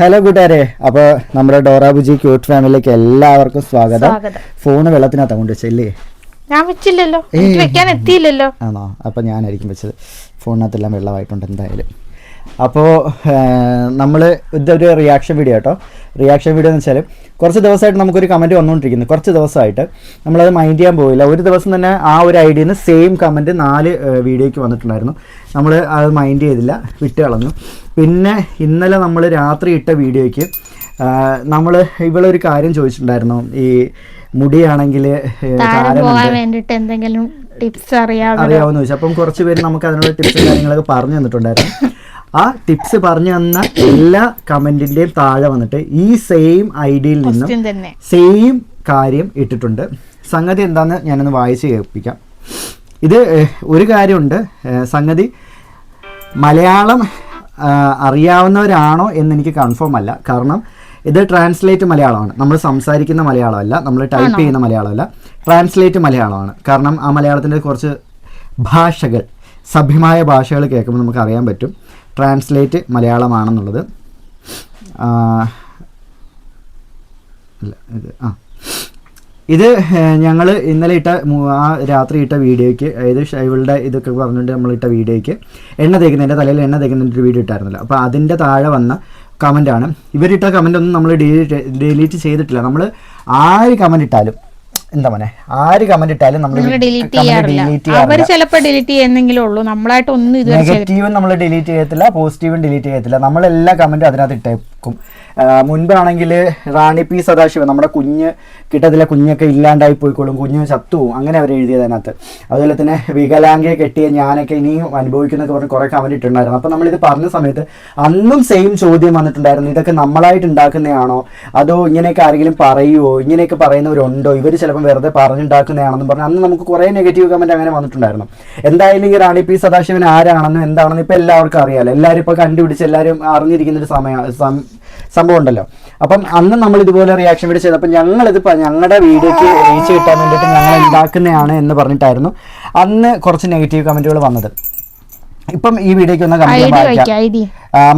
Hello കൂട്ടുകാരെ, അപ്പോൾ നമ്മുടെ ഡോറാബുജി ക്യൂട്ട് ഫാമിലിയിലേക്ക് എല്ലാവർക്കും സ്വാഗതം. ഫോണ് വെള്ളത്തിനകത്ത് കൊണ്ട് വെച്ചല്ലേ? ഞാൻ വെച്ചില്ലല്ലോ, വെക്കാൻ എത്തിയില്ലല്ലോ. ആണോ? അപ്പോൾ ഞാനായിരിക്കും വെച്ചത്. ഫോണിനകത്തെല്ലാം വെള്ളമായിട്ടുണ്ട് എന്തായാലും. അപ്പോൾ നമ്മൾ ഇതൊരു റിയാക്ഷൻ വീഡിയോ കേട്ടോ. റിയാക്ഷൻ വീഡിയോ എന്ന് വെച്ചാൽ കുറച്ച് ദിവസമായിട്ട് നമുക്കൊരു കമൻറ്റ് വന്നുകൊണ്ടിരിക്കുന്നു. കുറച്ച് ദിവസമായിട്ട് നമ്മളത് മൈൻഡ് ചെയ്യാൻ പോയില്ല. ഒരു ദിവസം തന്നെ ആ ഒരു ഐഡിയിൽ നിന്ന് സെയിം കമൻറ്റ് 4 വീഡിയോയ്ക്ക് വന്നിട്ടുണ്ടായിരുന്നു. നമ്മൾ അത് മൈൻഡ് ചെയ്തില്ല, വിട്ട് കളഞ്ഞു. പിന്നെ ഇന്നലെ നമ്മൾ രാത്രി ഇട്ട വീഡിയോയ്ക്ക് നമ്മൾ ഇവളൊരു കാര്യം ചോദിച്ചിട്ടുണ്ടായിരുന്നു. ഈ മുടിയാണെങ്കിൽ എന്തെങ്കിലും ടിപ്സ് അറിയാവുന്ന ചോദിച്ചു. അപ്പം കുറച്ച് പേര് നമുക്ക് അതിനുള്ള ടിപ്സും കാര്യങ്ങളൊക്കെ പറഞ്ഞു തന്നിട്ടുണ്ടായിരുന്നു. ആ ടിപ്സ് പറഞ്ഞു തന്ന എല്ലാ കമൻറ്റിൻ്റെയും താഴെ വന്നിട്ട് ഈ സെയിം ഐഡിയയിൽ നിന്നും സെയിം കാര്യം ഇട്ടിട്ടുണ്ട്. സംഗതി എന്താണെന്ന് ഞാനൊന്ന് വായിച്ച് കേൾപ്പിക്കാം. ഇത് ഒരു കാര്യമുണ്ട്, സംഗതി മലയാളം അറിയാവുന്നവരാണോ എന്നെനിക്ക് കൺഫേം അല്ല. കാരണം ഇത് ട്രാൻസ്ലേറ്റ് മലയാളമാണ്. നമ്മൾ സംസാരിക്കുന്ന മലയാളമല്ല, നമ്മൾ ടൈപ്പ് ചെയ്യുന്ന മലയാളമല്ല, ട്രാൻസ്ലേറ്റ് മലയാളമാണ്. കാരണം ആ മലയാളത്തിൻ്റെ കുറച്ച് ഭാഷകൾ, സഭ്യമായ ഭാഷകൾ കേൾക്കുമ്പോൾ നമുക്ക് അറിയാൻ പറ്റും ട്രാൻസ്ലേറ്റ് മലയാളമാണെന്നുള്ളത്. ഇത് ഞങ്ങൾ ഇന്നലെ ഇട്ട ആ രാത്രി ഇട്ട വീഡിയോയ്ക്ക്, അതായത് ഷൈവളുടെ ഇതൊക്കെ പറഞ്ഞിട്ട് നമ്മളിട്ട വീഡിയോയ്ക്ക് എണ്ണ തേക്കുന്നതിൻ്റെ തലയിൽ എണ്ണ തേക്കുന്നതിൻ്റെ ഒരു വീഡിയോ ഇട്ടായിരുന്നല്ലോ. അപ്പോൾ അതിൻ്റെ താഴെ വന്ന കമൻറ്റാണ്. ഇവരിട്ട കമൻറ്റൊന്നും നമ്മൾ ഡിലീറ്റ് ചെയ്തിട്ടില്ല. നമ്മൾ ആര് കമൻറ്റ് ഇട്ടാലും, എന്താ മോനെ, ആര് കമന്റ് ഇട്ടാലും നമ്മൾ ഡിലീറ്റ് ചെയ്യാറില്ല. നെഗറ്റീവും നമ്മൾ ഡിലീറ്റ് ചെയ്യത്തില്ല, പോസിറ്റീവും ഡിലീറ്റ് ചെയ്യത്തില്ല. നമ്മളെല്ലാ കമന്റും അതിനകത്ത് ഇട്ടേക്കും. മുൻപാണെങ്കിൽ റാണി പി സദാശിവൻ, നമ്മുടെ കുഞ്ഞ് കിട്ടത്തില്ല, കുഞ്ഞൊക്കെ ഇല്ലാണ്ടായി പോയിക്കോളും, കുഞ്ഞ് ചത്തുവും, അങ്ങനെ അവർ എഴുതിയത് അതിനകത്ത്. അതുപോലെ തന്നെ വികലാംഗയെ കെട്ടിയ ഞാനൊക്കെ ഇനിയും അനുഭവിക്കുന്നൊക്കെ പറഞ്ഞ് കുറേ കമന്റ് ഇട്ടുണ്ടായിരുന്നു. അപ്പം നമ്മളിത് പറഞ്ഞ സമയത്ത് അന്നും സെയിം ചോദ്യം വന്നിട്ടുണ്ടായിരുന്നു. ഇതൊക്കെ നമ്മളായിട്ട് ഉണ്ടാക്കുന്നതാണോ, അതോ ഇങ്ങനെയൊക്കെ ആരെങ്കിലും പറയുമോ, ഇങ്ങനെയൊക്കെ പറയുന്നവരുണ്ടോ, ഇവർ ചിലപ്പോൾ വെറുതെ പറഞ്ഞുണ്ടാക്കുന്നതാണെന്ന് പറഞ്ഞ് അന്ന് നമുക്ക് കുറേ നെഗറ്റീവ് കമന്റ് അങ്ങനെ വന്നിട്ടുണ്ടായിരുന്നു. എന്തായാലും ഈ റാണി പി സദാശിവൻ ആരാണെന്നും എന്താണെന്നും ഇപ്പം എല്ലാവർക്കും അറിയാമല്ലോ. എല്ലാവരും ഇപ്പോൾ കണ്ടുപിടിച്ച് എല്ലാവരും അറിഞ്ഞിരിക്കുന്നൊരു സംഭവം ഉണ്ടല്ലോ. അപ്പം അന്ന് നമ്മൾ ഇതുപോലെ റിയാക്ഷൻ വീഡിയോ ചെയ്തപ്പോൾ ഞങ്ങളിത് ഞങ്ങളുടെ വീഡിയോയ്ക്ക് റീച്ച് കിട്ടാൻ വേണ്ടിയിട്ട് ഞങ്ങൾ ഉണ്ടാക്കുന്നതാണ് എന്ന് പറഞ്ഞിട്ടായിരുന്നു അന്ന് കുറച്ച് നെഗറ്റീവ് കമന്റുകൾ വന്നത്. ഇപ്പം ഈ വീഡിയോയ്ക്ക് ഒന്ന് കമന്റ്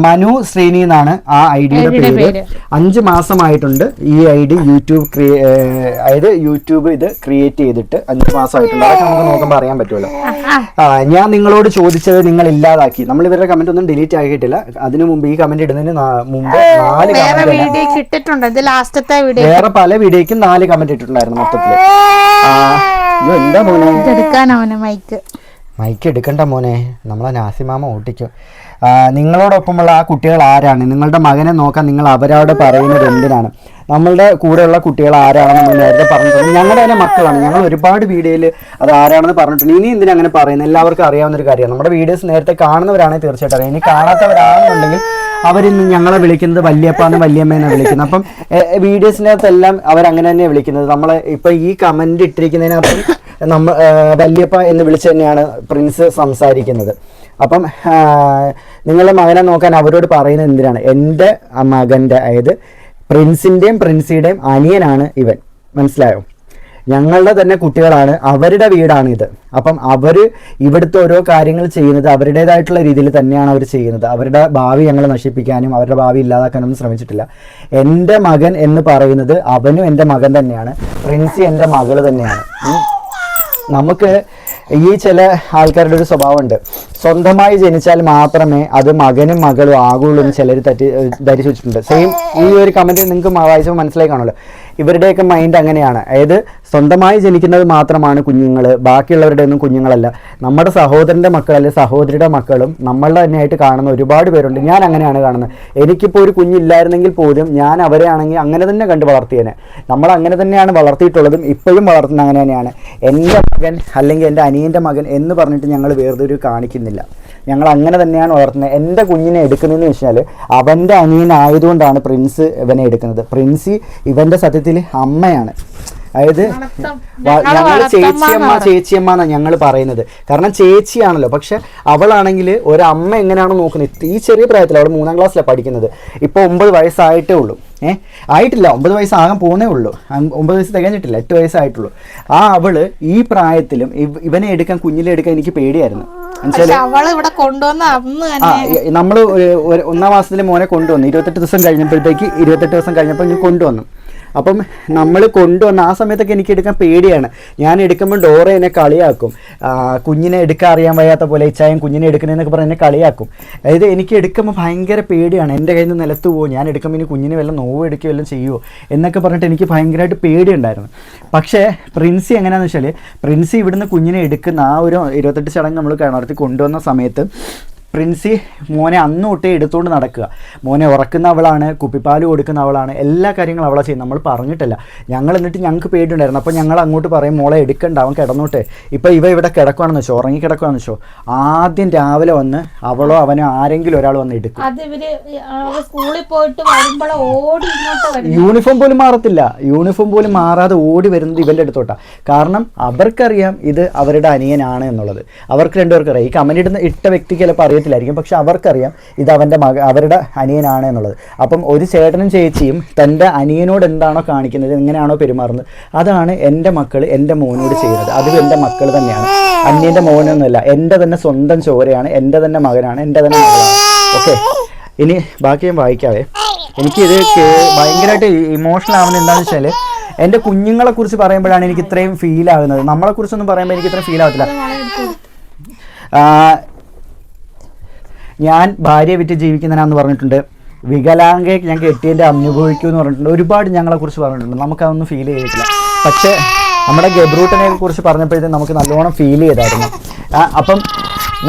മനു ശ്രീനി എന്നാണ് ആ ഐഡിയുടെ പേര്. 5 മാസമായിട്ടുണ്ട് ഈ ഐഡി അതായത് യൂട്യൂബ് ഇത് ക്രിയേറ്റ് ചെയ്തിട്ട് 5 മാസമായിട്ടുണ്ട്. അതൊക്കെ നമുക്ക് നോക്കുമ്പോൾ അറിയാൻ പറ്റുമല്ലോ. ഞാൻ നിങ്ങളോട് ചോദിച്ചത് നിങ്ങൾ ഇല്ലാതാക്കി. നമ്മൾ ഇവരുടെ കമന്റ് ഒന്നും ഡിലീറ്റ് ആക്കിയിട്ടില്ല. അതിനു മുമ്പ് ഈ കമന്റ് ഇടുന്നതിന് മുമ്പ് 4 കമന്റ്, വേറെ പല വീഡിയോയ്ക്കും 4 കമന്റ് ഇട്ടിട്ടുണ്ടായിരുന്നു മൊത്തത്തില്. എന്താ മോനെ മൈക്ക് എടുക്കണ്ട മോനെ, നമ്മളെ നാസിമാമ ഓട്ടിക്കും. നിങ്ങളോടൊപ്പമുള്ള ആ കുട്ടികൾ ആരാണ്? നിങ്ങളുടെ മകനെ നോക്കാൻ നിങ്ങൾ അവരോട് പറയുന്നത് എന്തിനാണ്? നമ്മളുടെ കൂടെയുള്ള കുട്ടികൾ ആരാണെന്ന് നമ്മൾ നേരത്തെ പറഞ്ഞിട്ടുണ്ട്. ഞങ്ങളുടെ തന്നെ മക്കളാണ്. ഞങ്ങൾ ഒരുപാട് വീഡിയോയിൽ അത് ആരാണെന്ന് പറഞ്ഞിട്ടുണ്ട്. ഇനി എന്തിനാ അങ്ങനെ പറയുന്നത്? എല്ലാവർക്കും അറിയാവുന്നൊരു കാര്യമാണ്. നമ്മുടെ വീഡിയോസ് നേരത്തെ കാണുന്നവരാണെങ്കിൽ തീർച്ചയായിട്ടും അറിയാം. ഇനി കാണാത്തവരാണെന്നുണ്ടെങ്കിൽ അവരിന്ന് ഞങ്ങളെ വിളിക്കുന്നത് വല്യപ്പാന്ന് വല്യമ്മയെന്നാണ് വിളിക്കുന്നത്. അപ്പം വീഡിയോസിനകത്തെല്ലാം അവരങ്ങനെ തന്നെയാണ് വിളിക്കുന്നത്. നമ്മളെ ഇപ്പം ഈ കമൻറ്റ് ഇട്ടിരിക്കുന്നതിനകത്ത് വല്യപ്പ എന്ന് വിളിച്ച് തന്നെയാണ് പ്രിൻസ് സംസാരിക്കുന്നത്. അപ്പം നിങ്ങളുടെ മകനെ നോക്കാൻ അവരോട് പറയുന്നത് എന്തിനാണ്? എൻ്റെ മകൻ്റെ, അതായത് പ്രിൻസിൻ്റെയും പ്രിൻസിയുടെയും അനിയനാണ് ഇവൻ, മനസ്സിലായോ? ഞങ്ങളുടെ തന്നെ കുട്ടികളാണ്, അവരുടെ വീടാണ് ഇത്. അപ്പം അവർ ഇവിടുത്തെ ഓരോ കാര്യങ്ങൾ ചെയ്യുന്നത് അവരുടേതായിട്ടുള്ള രീതിയിൽ തന്നെയാണ് അവർ ചെയ്യുന്നത്. അവരുടെ ഭാവി ഞങ്ങൾ നശിപ്പിക്കാനും അവരുടെ ഭാവി ഇല്ലാതാക്കാനൊന്നും ശ്രമിച്ചിട്ടില്ല. എൻ്റെ മകൻ എന്ന് പറയുന്നത് അവനും എൻ്റെ മകൻ തന്നെയാണ്, പ്രിൻസി എൻ്റെ മകള് തന്നെയാണ്. നമുക്ക് ഈ ചില ആൾക്കാരുടെ ഒരു സ്വഭാവമുണ്ട്, സ്വന്തമായി ജനിച്ചാൽ മാത്രമേ അത് മകനും മകളും ആകുള്ളൂ എന്ന് ചിലർ ധരിച്ചു വെച്ചിട്ടുണ്ട്. സെയിം ഈ ഒരു കമൻറ്റ് നിങ്ങൾക്ക് വായിച്ചപ്പോൾ മനസ്സിലായി കാണുമല്ലോ. ഇവരുടെയൊക്കെ മൈൻഡ് അങ്ങനെയാണ്. അതായത് സ്വന്തമായി ജനിക്കുന്നത് മാത്രമാണ് കുഞ്ഞുങ്ങൾ, ബാക്കിയുള്ളവരുടെ ഒന്നും കുഞ്ഞുങ്ങളല്ല. നമ്മുടെ സഹോദരൻ്റെ മക്കൾ അല്ലെങ്കിൽ സഹോദരിയുടെ മക്കളും നമ്മളുടെ തന്നെയായിട്ട് കാണുന്ന ഒരുപാട് പേരുണ്ട്. ഞാൻ അങ്ങനെയാണ് കാണുന്നത്. എനിക്കിപ്പോൾ ഒരു കുഞ്ഞില്ലായിരുന്നെങ്കിൽ പോലും ഞാൻ അവരെ ആണെങ്കിൽ അങ്ങനെ തന്നെ കണ്ട് വളർത്തിയേനെ. നമ്മൾ അങ്ങനെ തന്നെയാണ് വളർത്തിയിട്ടുള്ളതും ഇപ്പോഴും വളർത്തുന്നത് അങ്ങനെ തന്നെയാണ്. എൻ്റെ മകൻ അല്ലെങ്കിൽ എൻ്റെ അനിയൻ്റെ മകൻ എന്ന് പറഞ്ഞിട്ട് ഞങ്ങൾ വേറൊരു കാണിക്കുന്നില്ല. ഞങ്ങൾ അങ്ങനെ തന്നെയാണ് വളർത്തുന്നത്. എൻ്റെ കുഞ്ഞിനെ എടുക്കുന്നതെന്ന് വെച്ചാൽ അവൻ്റെ അനിയനായതുകൊണ്ടാണ് പ്രിൻസ് ഇവനെ എടുക്കുന്നത്. പ്രിൻസി ഇവൻ്റെ സത്യത്തിൽ അമ്മയാണ്. അതായത് ഞങ്ങൾ ചേച്ചിയമ്മ എന്നാണ് ഞങ്ങൾ പറയുന്നത്. കാരണം ചേച്ചിയാണല്ലോ. പക്ഷെ അവളാണെങ്കിൽ ഒരമ്മ എങ്ങനെയാണോ നോക്കുന്നത്, ഈ ചെറിയ പ്രായത്തിൽ അവൾ 3ാം ക്ലാസ്സിലാണ് പഠിക്കുന്നത്. ഇപ്പോൾ 9 വയസ്സായിട്ടേ ഉള്ളൂ. ആയിട്ടില്ല, 9 വയസ്സാകാൻ പോകുന്നേ ഉള്ളൂ. 9 വയസ്സ് തികഞ്ഞിട്ടില്ല, 8 വയസ്സായിട്ടുള്ളൂ. ആ അവള് ഈ പ്രായത്തിലും ഇവനെ എടുക്കാൻ, കുഞ്ഞിലെ എടുക്കാൻ എനിക്ക് പേടിയായിരുന്നു. നമ്മള് 1-ാം മാസത്തില് മോനെ കൊണ്ടുവന്നു. 28 ദിവസം കഴിഞ്ഞപ്പോൾ ഞാൻ കൊണ്ടുവന്നു. അപ്പം നമ്മൾ കൊണ്ടുവന്ന ആ സമയത്തൊക്കെ എനിക്ക് എടുക്കാൻ പേടിയാണ്. ഞാൻ എടുക്കുമ്പോൾ ഡോറ എന്നെ കളിയാക്കും, കുഞ്ഞിനെ എടുക്കാൻ അറിയാൻ വയ്യാത്ത പോലെ ഇച്ചായം കുഞ്ഞിനെ എടുക്കണമെന്നൊക്കെ പറഞ്ഞ് എന്നെ കളിയാക്കും. അതായത് എനിക്ക് എടുക്കുമ്പോൾ ഭയങ്കര പേടിയാണ്, എൻ്റെ കയ്യിൽ നിന്ന് നിലത്ത് പോകും, ഞാൻ എടുക്കുമ്പോൾ ഇനി കുഞ്ഞിന് വല്ലതും നോവ് എടുക്കുകയോ വല്ലതും ചെയ്യുമോ എന്നൊക്കെ പറഞ്ഞിട്ട് എനിക്ക് ഭയങ്കരമായിട്ട് പേടിയുണ്ടായിരുന്നു. പക്ഷേ പ്രിൻസി എങ്ങനെയാണെന്ന് വെച്ചാൽ, പ്രിൻസി ഇവിടുന്ന് കുഞ്ഞിനെ എടുക്കുന്ന ആ ഒരു 28 ചടങ്ങ് നമ്മൾ നടത്തി കൊണ്ടുവന്ന സമയത്ത് പ്രിൻസി മോനെ അന്ന് തൊട്ടേ എടുത്തുകൊണ്ട് നടക്കുക. മോനെ ഉറക്കുന്ന അവളാണ്, കുപ്പിപ്പാൽ കൊടുക്കുന്ന അവളാണ്, എല്ലാ കാര്യങ്ങളും അവളാണ് ചെയ്യുന്നത്. നമ്മൾ പറഞ്ഞിട്ടില്ല. എന്നിട്ട് ഞങ്ങൾക്ക് പേടിയുണ്ടായിരുന്നു. അപ്പോൾ ഞങ്ങൾ അങ്ങോട്ട് പറയും, മോളെ എടുക്കണ്ട, അവൻ കിടന്നോട്ടെ. ഇപ്പോൾ ഇവിടെ കിടക്കുകയാണെന്ന് വെച്ചോ, ഉറങ്ങി കിടക്കുകയാണെന്ന് വെച്ചോ, ആദ്യം രാവിലെ വന്ന് അവളോ അവനോ ആരെങ്കിലും ഒരാൾ വന്ന് എടുക്കും. യൂണിഫോം പോലും മാറത്തില്ല. യൂണിഫോം പോലും മാറാതെ ഓടി വരുന്നത് ഇവൻ്റെ അടുത്തോട്ടാണ്. കാരണം അവർക്കറിയാം ഇത് അവരുടെ അനിയനാണ് എന്നുള്ളത്. അവർക്ക് രണ്ടുപേർക്കും അറിയാം. ഈ കമന്റ് ഇട്ട വ്യക്തിക്ക് ചിലപ്പോൾ അറിയത്തില്ലായിരിക്കും, പക്ഷെ അവർക്കറിയാം ഇത് അവരുടെ അനിയനാണ് എന്നുള്ളത്. അപ്പം ഒരു ചേട്ടനും ചേച്ചിയും തൻ്റെ അനിയനോട് എന്താണോ കാണിക്കുന്നത്, എങ്ങനെയാണോ പെരുമാറുന്നത്, അതാണ് എൻ്റെ മക്കൾ എൻ്റെ മോനോട് ചെയ്യുന്നത്. അതും എൻ്റെ മക്കൾ തന്നെയാണ്, അന്യൻ്റെ മോനൊന്നുമല്ല. എൻ്റെ തന്നെ സ്വന്തം ചോരയാണ്, എൻ്റെ തന്നെ മകനാണ്, എൻ്റെ തന്നെ മകളാണ്. ഓക്കെ, ഇനി ബാക്കി ഞാൻ വായിക്കാവേ. എനിക്കിത് ഭയങ്കരമായിട്ട് ഇമോഷണൽ ആവുന്നത് എന്താണെന്ന് വെച്ചാൽ, എൻ്റെ കുഞ്ഞുങ്ങളെ കുറിച്ച് പറയുമ്പോഴാണ് എനിക്ക് ഇത്രയും ഫീൽ ആകുന്നത്. നമ്മളെക്കുറിച്ചൊന്നും പറയുമ്പോൾ എനിക്ക് ഇത്രയും ഫീൽ ആവത്തില്ല. ഞാൻ ഭാര്യയെ വിറ്റ് ജീവിക്കുന്നതിനാന്ന് പറഞ്ഞിട്ടുണ്ട്. വികലാംഗയെ ഞാൻ കെട്ടിയതിൻ്റെ അനുഭവിക്കൂ എന്ന് പറഞ്ഞിട്ടുണ്ട്. ഒരുപാട് ഞങ്ങളെക്കുറിച്ച് പറഞ്ഞിട്ടുണ്ട്. നമുക്കതൊന്നും ഫീൽ ചെയ്തിട്ടില്ല. പക്ഷേ നമ്മുടെ ഗബ്രൂട്ടനെ കുറിച്ച് പറഞ്ഞപ്പോഴത്തേക്കും നമുക്ക് നല്ലോണം ഫീൽ ചെയ്തായിരുന്നു. അപ്പം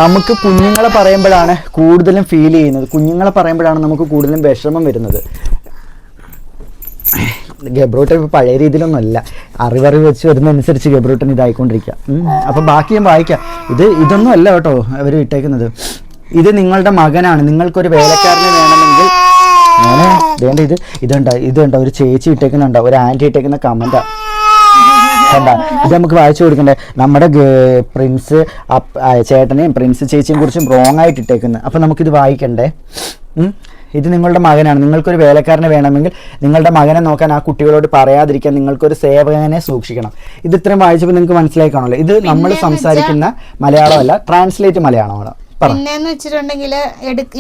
നമുക്ക് കുഞ്ഞുങ്ങളെ പറയുമ്പോഴാണ് കൂടുതലും ഫീൽ ചെയ്യുന്നത്. കുഞ്ഞുങ്ങളെ പറയുമ്പോഴാണ് നമുക്ക് കൂടുതലും വിഷമം വരുന്നത്. ഗബ്രൂട്ടൻ ഇപ്പോൾ പഴയ രീതിയിലൊന്നുമല്ല, അറിവറിവ് വെച്ച് വരുന്നതനുസരിച്ച് ഗബ്രൂട്ടൻ ഇതായിക്കൊണ്ടിരിക്കുക. അപ്പം ബാക്കി ഞാൻ വായിക്കാം. ഇതൊന്നും അല്ല കേട്ടോ അവർ ഇട്ടേക്കുന്നത്. ഇത് നിങ്ങളുടെ മകനാണ്, നിങ്ങൾക്കൊരു വേലക്കാരനെ വേണമെങ്കിൽ ഇതുണ്ട ഒരു ചേച്ചി ഇട്ടേക്കുന്നുണ്ടോ, ഒരു ആൻറ്റി ഇട്ടേക്കുന്ന കമൻറ്റാ കണ്ട. ഇത് നമുക്ക് വായിച്ചു കൊടുക്കണ്ടേ. നമ്മുടെ പ്രിൻസ് ചേട്ടനെയും പ്രിൻസ് ചേച്ചിയും കുറിച്ചും റോങ് ആയിട്ട് ഇട്ടേക്കുന്നത്. അപ്പം നമുക്കിത് വായിക്കണ്ടേ. ഇത് നിങ്ങളുടെ മകനാണ്, നിങ്ങൾക്കൊരു വേലക്കാരനെ വേണമെങ്കിൽ നിങ്ങളുടെ മകനെ നോക്കാൻ ആ കുട്ടികളോട് പറയാതിരിക്കാൻ നിങ്ങൾക്കൊരു സേവകനെ സൂക്ഷിക്കണം. ഇത് ഇത്രയും വായിച്ചപ്പോൾ നിങ്ങൾക്ക് മനസ്സിലായി കാണുമല്ലോ. ഇത് നമ്മൾ സംസാരിക്കുന്ന മലയാളമല്ല, ട്രാൻസ്ലേറ്റ് മലയാളമാണ്. പിന്നെന്ന് വെച്ചിട്ടുണ്ടെങ്കിൽ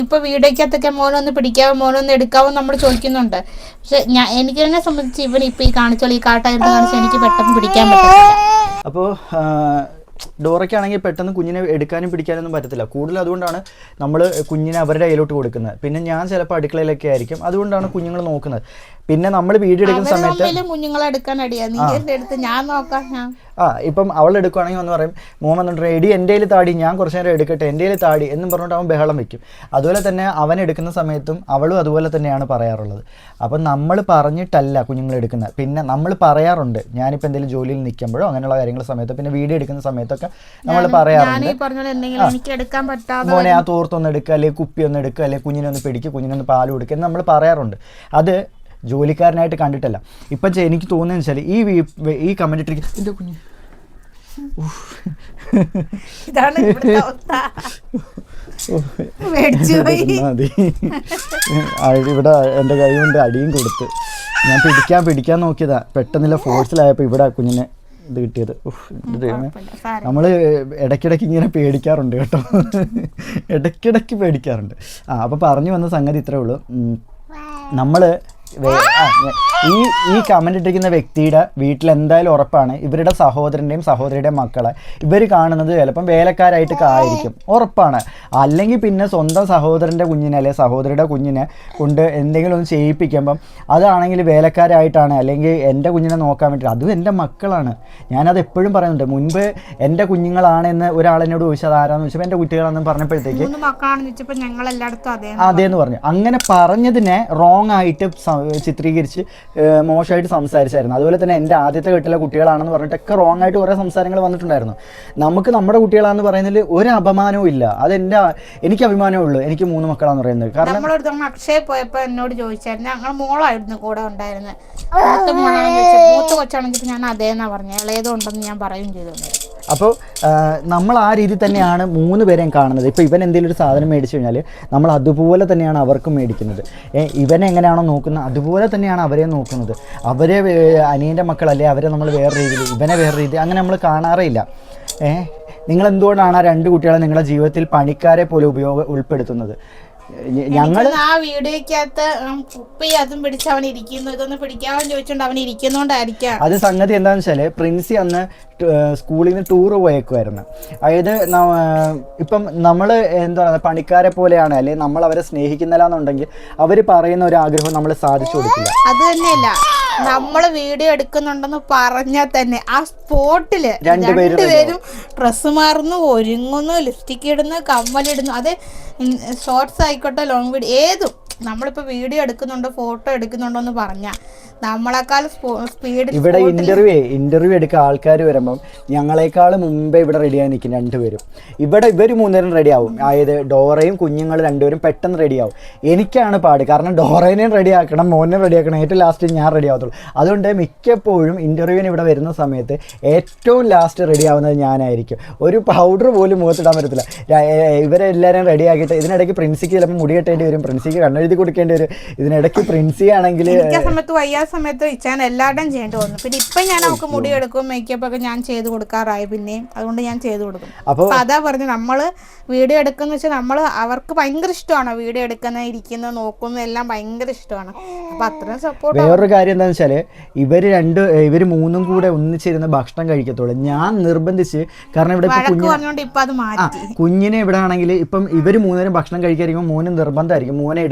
ഇപ്പൊ വീഡിയോക്കകത്തൊക്കെ മോനൊന്ന് പിടിക്കാവോ, മോനൊന്ന് എടുക്കാവോ നമ്മൾ ചോദിക്കുന്നുണ്ട്. പക്ഷെ എനിക്ക് തന്നെ സംബന്ധിച്ച് ഇവൻ ഇപ്പൊ ഈ കാണിച്ചോളൂ, ഈ കാട്ടായിരുന്നു കാണിച്ചാൽ എനിക്ക് പെട്ടെന്ന് പിടിക്കാൻ പറ്റില്ല. അപ്പോൾ ഡോറയ്ക്കാണെങ്കിൽ പെട്ടെന്ന് കുഞ്ഞിനെ എടുക്കാനും പിടിക്കാനൊന്നും പറ്റത്തില്ല. കൂടുതൽ അതുകൊണ്ടാണ് നമ്മൾ കുഞ്ഞിനെ അവരുടെ കയ്യിലോട്ട് കൊടുക്കുന്നത്. പിന്നെ ഞാൻ ചിലപ്പോൾ അടുക്കളയിലൊക്കെ ആയിരിക്കും, അതുകൊണ്ടാണ് കുഞ്ഞുങ്ങൾ നോക്കുന്നത്. പിന്നെ നമ്മൾ വീഡിയോ എടുക്കുന്ന സമയത്ത് കുഞ്ഞുങ്ങളെ എടുക്കാൻ ഞാൻ നോക്കാം. ഇപ്പം അവൾ എടുക്കുകയാണെങ്കിൽ എന്ന് പറയും, മോൻ വന്നിട്ട് എടി എൻ്റെ കയ്യിൽ താടി, ഞാൻ കുറച്ച് നേരം എടുക്കട്ടെ, എൻ്റെ കയ്യിൽ താടി എന്നും പറഞ്ഞിട്ട് അവൻ ബഹളം വെക്കും. അതുപോലെ തന്നെ അവൻ എടുക്കുന്ന സമയത്തും അവളും അതുപോലെ തന്നെയാണ് പറയാറുള്ളത്. അപ്പം നമ്മൾ പറഞ്ഞിട്ടല്ല കുഞ്ഞുങ്ങൾ എടുക്കുന്നത്. പിന്നെ നമ്മൾ പറയാറുണ്ട്, ഞാനിപ്പോൾ എന്തെങ്കിലും ജോലിയിൽ നിൽക്കുമ്പോഴോ അങ്ങനെയുള്ള കാര്യങ്ങളുടെ സമയത്ത്, പിന്നെ വീഡിയോ എടുക്കുന്ന സമയത്തൊക്കെ നമ്മൾ പറയാറുണ്ട്, മോനെ ആ തോർത്തൊന്ന് എടുക്കുക, അല്ലെങ്കിൽ കുപ്പി ഒന്ന് എടുക്കുക, അല്ലെങ്കിൽ കുഞ്ഞിനൊന്ന് പിടിക്കുക, കുഞ്ഞിനൊന്ന് പാൽ കൊടുക്കുക എന്ന് നമ്മൾ പറയാറുണ്ട്. അത് ജോലിക്കാരനായിട്ട് കണ്ടിട്ടല്ല. ഇപ്പം എനിക്ക് തോന്നുന്നതെന്ന് വെച്ചാൽ ഈ കമന്റ് ഇട്ടിരിക്കും, എൻ്റെ കുഞ്ഞ് ഇവിടെ എൻ്റെ കൈ കൊണ്ട് അടിയും കൊടുത്ത് ഞാൻ പിടിക്കാൻ നോക്കിയതാ. പെട്ടെന്നില്ല ഫോഴ്സിലായപ്പോൾ ഇവിടെ കുഞ്ഞിനെ ഇത് കിട്ടിയത്. നമ്മൾ ഇടയ്ക്കിടയ്ക്ക് ഇങ്ങനെ പേടിക്കാറുണ്ട് കേട്ടോ, ഇടയ്ക്കിടയ്ക്ക് പേടിക്കാറുണ്ട്. അപ്പോൾ പറഞ്ഞു വന്ന സംഗതി ഇത്രേ ഉള്ളൂ. നമ്മൾ ഈ കമന്റ് ഇട്ടിരിക്കുന്ന വ്യക്തിയുടെ വീട്ടിൽ എന്തായാലും ഉറപ്പാണ് ഇവരുടെ സഹോദരൻ്റെയും സഹോദരിയുടെയും മക്കളെ ഇവർ കാണുന്നത് ചിലപ്പം വേലക്കാരായിട്ടൊക്കെ ആയിരിക്കും, ഉറപ്പാണ്. അല്ലെങ്കിൽ പിന്നെ സ്വന്തം സഹോദരൻ്റെ കുഞ്ഞിനെ അല്ലെങ്കിൽ സഹോദരിയുടെ കുഞ്ഞിനെ കൊണ്ട് എന്തെങ്കിലും ഒന്ന് ചെയ്യിപ്പിക്കുമ്പം അതാണെങ്കിൽ വേലക്കാരായിട്ടാണ്, അല്ലെങ്കിൽ എൻ്റെ കുഞ്ഞിനെ നോക്കാൻ വേണ്ടി. അതും എൻ്റെ മക്കളാണ്. ഞാനത് എപ്പോഴും പറയുന്നുണ്ട്. മുൻപ് എൻ്റെ കുഞ്ഞുങ്ങളാണ് എന്ന് ഒരാളെന്നോട് ചോദിച്ചത് ആരാന്ന് ചോദിച്ചപ്പോൾ എൻ്റെ കുട്ടികളാണെന്ന് പറഞ്ഞപ്പോഴത്തേക്ക് അതേന്ന് പറഞ്ഞു. അങ്ങനെ പറഞ്ഞതിനെ റോങ് ആയിട്ട് ചിത്രീകരിച്ച് മോശമായിട്ട് സംസാരിച്ചായിരുന്നു. അതുപോലെ തന്നെ എൻ്റെ ആദ്യത്തെ വീട്ടിലെ കുട്ടികളാണെന്ന് പറഞ്ഞിട്ടൊക്കെ റോങ് ആയിട്ട് കുറേ സംസാരങ്ങൾ വന്നിട്ടുണ്ടായിരുന്നു. നമുക്ക് നമ്മുടെ കുട്ടികളാണെന്ന് പറയുന്നതിൽ ഒരു അപമാനവും ഇല്ല. എനിക്ക് അഭിമാനമേ ഉള്ളൂ. എനിക്ക് 3 മക്കളാന്ന് പറയുന്നത്. കാരണം നമ്മളൊരു അക്ഷയ പോയപ്പോൾ എന്നോട് ചോദിച്ചായിരുന്നു, ഞങ്ങൾ മോളായിരുന്നു കൂടെ ഉണ്ടായിരുന്നത്, മൂത്ത കൊച്ചാണെങ്കിൽ ഞാൻ അതേന്നാ പറഞ്ഞത്, ഇളയതുണ്ടെന്ന് ഞാൻ പറയും ചെയ്തു. അപ്പോൾ നമ്മൾ ആ രീതി തന്നെയാണ് 3 പേരെയും കാണുന്നത്. ഇപ്പോൾ ഇവൻ എന്തെങ്കിലും ഒരു സാധനം മേടിച്ചു കഴിഞ്ഞാൽ നമ്മൾ അതുപോലെ തന്നെയാണ് അവർക്കും മേടിക്കുന്നത്. ഇവനെ എങ്ങനെയാണോ നോക്കുന്നത് അതുപോലെ തന്നെയാണ് അവരെ നോക്കുന്നത്. അവരെ അനിയൻ്റെ മക്കളല്ലേ, അവരെ നമ്മൾ വേറെ രീതിയിൽ, ഇവനെ വേറെ രീതി അങ്ങനെ നമ്മൾ കാണാറേ ഇല്ല. നിങ്ങൾ എന്തുകൊണ്ടാണ് ആ 2 കുട്ടികളെ നിങ്ങളുടെ ജീവിതത്തിൽ പണിക്കാരെ പോലെ ഉൾപ്പെടുത്തുന്നത്? ഞങ്ങൾ ആ വീഡിയോക്കകത്ത് ഉപ്പി അതും പിടിച്ച് അവൻ ഇരിക്കുന്നു, ഇതൊന്ന് പിടിക്കാമെന്ന് ചോദിച്ചോണ്ട് അവൻ ഇരിക്കുന്നോണ്ടായിരിക്കാം. അത് സംഗതി എന്താണെന്ന് വെച്ചാൽ പ്രിൻസി അന്ന് സ്കൂളിൽ നിന്ന് ടൂർ പോയേക്കുമായിരുന്നു. അതായത് ഇപ്പം നമ്മൾ എന്താ പറയുക, പണിക്കാരെ പോലെയാണ് അല്ലെങ്കിൽ നമ്മൾ അവരെ സ്നേഹിക്കുന്നില്ലാന്നുണ്ടെങ്കിൽ അവർ പറയുന്ന ഒരു ആഗ്രഹം നമ്മൾ സാധിച്ചു കൊടുക്കില്ല. അത് തന്നെയല്ല, നമ്മള് വീഡിയോ എടുക്കുന്നുണ്ടെന്ന് പറഞ്ഞാൽ തന്നെ ആ സ്പോട്ടില് രണ്ടുപേരും ഡ്രസ്സ് മാറുന്നു, ഒരുങ്ങുന്നു, ലിപ്സ്റ്റിക് ഇടുന്നു, കമ്മലിടുന്നു. അത് ഷോർട്സ് ആയിക്കോട്ടെ ലോങ് വീഡിയോ ഏതും നമ്മളിപ്പോൾ വീഡിയോ എടുക്കുന്നുണ്ടോ ഫോട്ടോ എടുക്കുന്നുണ്ടോ എന്ന് പറഞ്ഞാൽ നമ്മളെക്കാൾ സ്പീഡിൽ ഇവിടെ ഇന്റർവ്യൂ എടുക്കുക ആൾക്കാർ വരുമ്പം ഞങ്ങളെക്കാൾ മുമ്പേ ഇവിടെ റെഡിയായി നിൽക്കും 2 പേരും. ഇവിടെ ഇവർ 3 പേരും റെഡിയാവും. അതായത് ഡോറയും കുഞ്ഞുങ്ങൾ 2 പേരും പെട്ടെന്ന് റെഡിയാവും. എനിക്കാണ് പാട്, കാരണം ഡോറേനെയും റെഡിയാക്കണം, മോനെയും റെഡിയാക്കണം, ഏറ്റവും ലാസ്റ്റ് ഞാൻ റെഡി ആവത്തുള്ളൂ. അതുകൊണ്ട് മിക്കപ്പോഴും ഇൻ്റർവ്യൂവിന് ഇവിടെ വരുന്ന സമയത്ത് ഏറ്റവും ലാസ്റ്റ് റെഡി ആവുന്നത് ഞാനായിരിക്കും. ഒരു പൗഡർ പോലും മുഖത്തിടാൻ പറ്റത്തില്ല. ഇവരെല്ലാവരും റെഡിയാക്കിയിട്ട് ഇതിനിടയ്ക്ക് പ്രിൻസിക്ക് ചിലപ്പോൾ മുടി കെട്ടേണ്ടി വരും, പ്രിൻസിക്ക് കണ്ണെഴുതി കൊടുക്കേണ്ടി വരും. ഇതിനിടയ്ക്ക് പ്രിൻസി ആണെങ്കിൽ സമയത്ത് ഇച്ചാൻ എല്ലാവരുടെയും ചെയ്യേണ്ടി വന്നു. പിന്നെ ഇപ്പം ഞാൻ അവൾക്ക് മുടി എടുക്കും, മേക്കപ്പ് ഒക്കെ ഞാൻ ചെയ്ത് കൊടുക്കാറായി പിന്നെയും. അതുകൊണ്ട് ഞാൻ ചെയ്ത് കൊടുക്കും. അപ്പോൾ അതാ പറഞ്ഞു, നമ്മൾ വീഡിയോ എടുക്കുന്ന വെച്ചാൽ നമ്മൾ അവർക്ക് ഭയങ്കര ഇഷ്ടമാണ് വീഡിയോ എടുക്കുന്ന, ഇരിക്കുന്ന, നോക്കുന്ന എല്ലാം ഭയങ്കര ഇഷ്ടമാണ്. അപ്പം അത്രയും സപ്പോർട്ട്. വേറൊരു കാര്യം എന്താണെന്ന് വെച്ചാൽ ഇവർ 3 കൂടെ ഒന്നിച്ചിരുന്ന് ഭക്ഷണം കഴിക്കത്തുള്ളൂ. ഞാൻ നിർബന്ധിച്ച്, കാരണം ഇവിടെ കുഞ്ഞിനെ ഇവിടെ ആണെങ്കിൽ ഇപ്പം ഇവർ 3 പേരും ഭക്ഷണം കഴിക്കാതിരിക്കുമ്പോൾ മോന് നിർബന്ധമായിരിക്കും മോനെ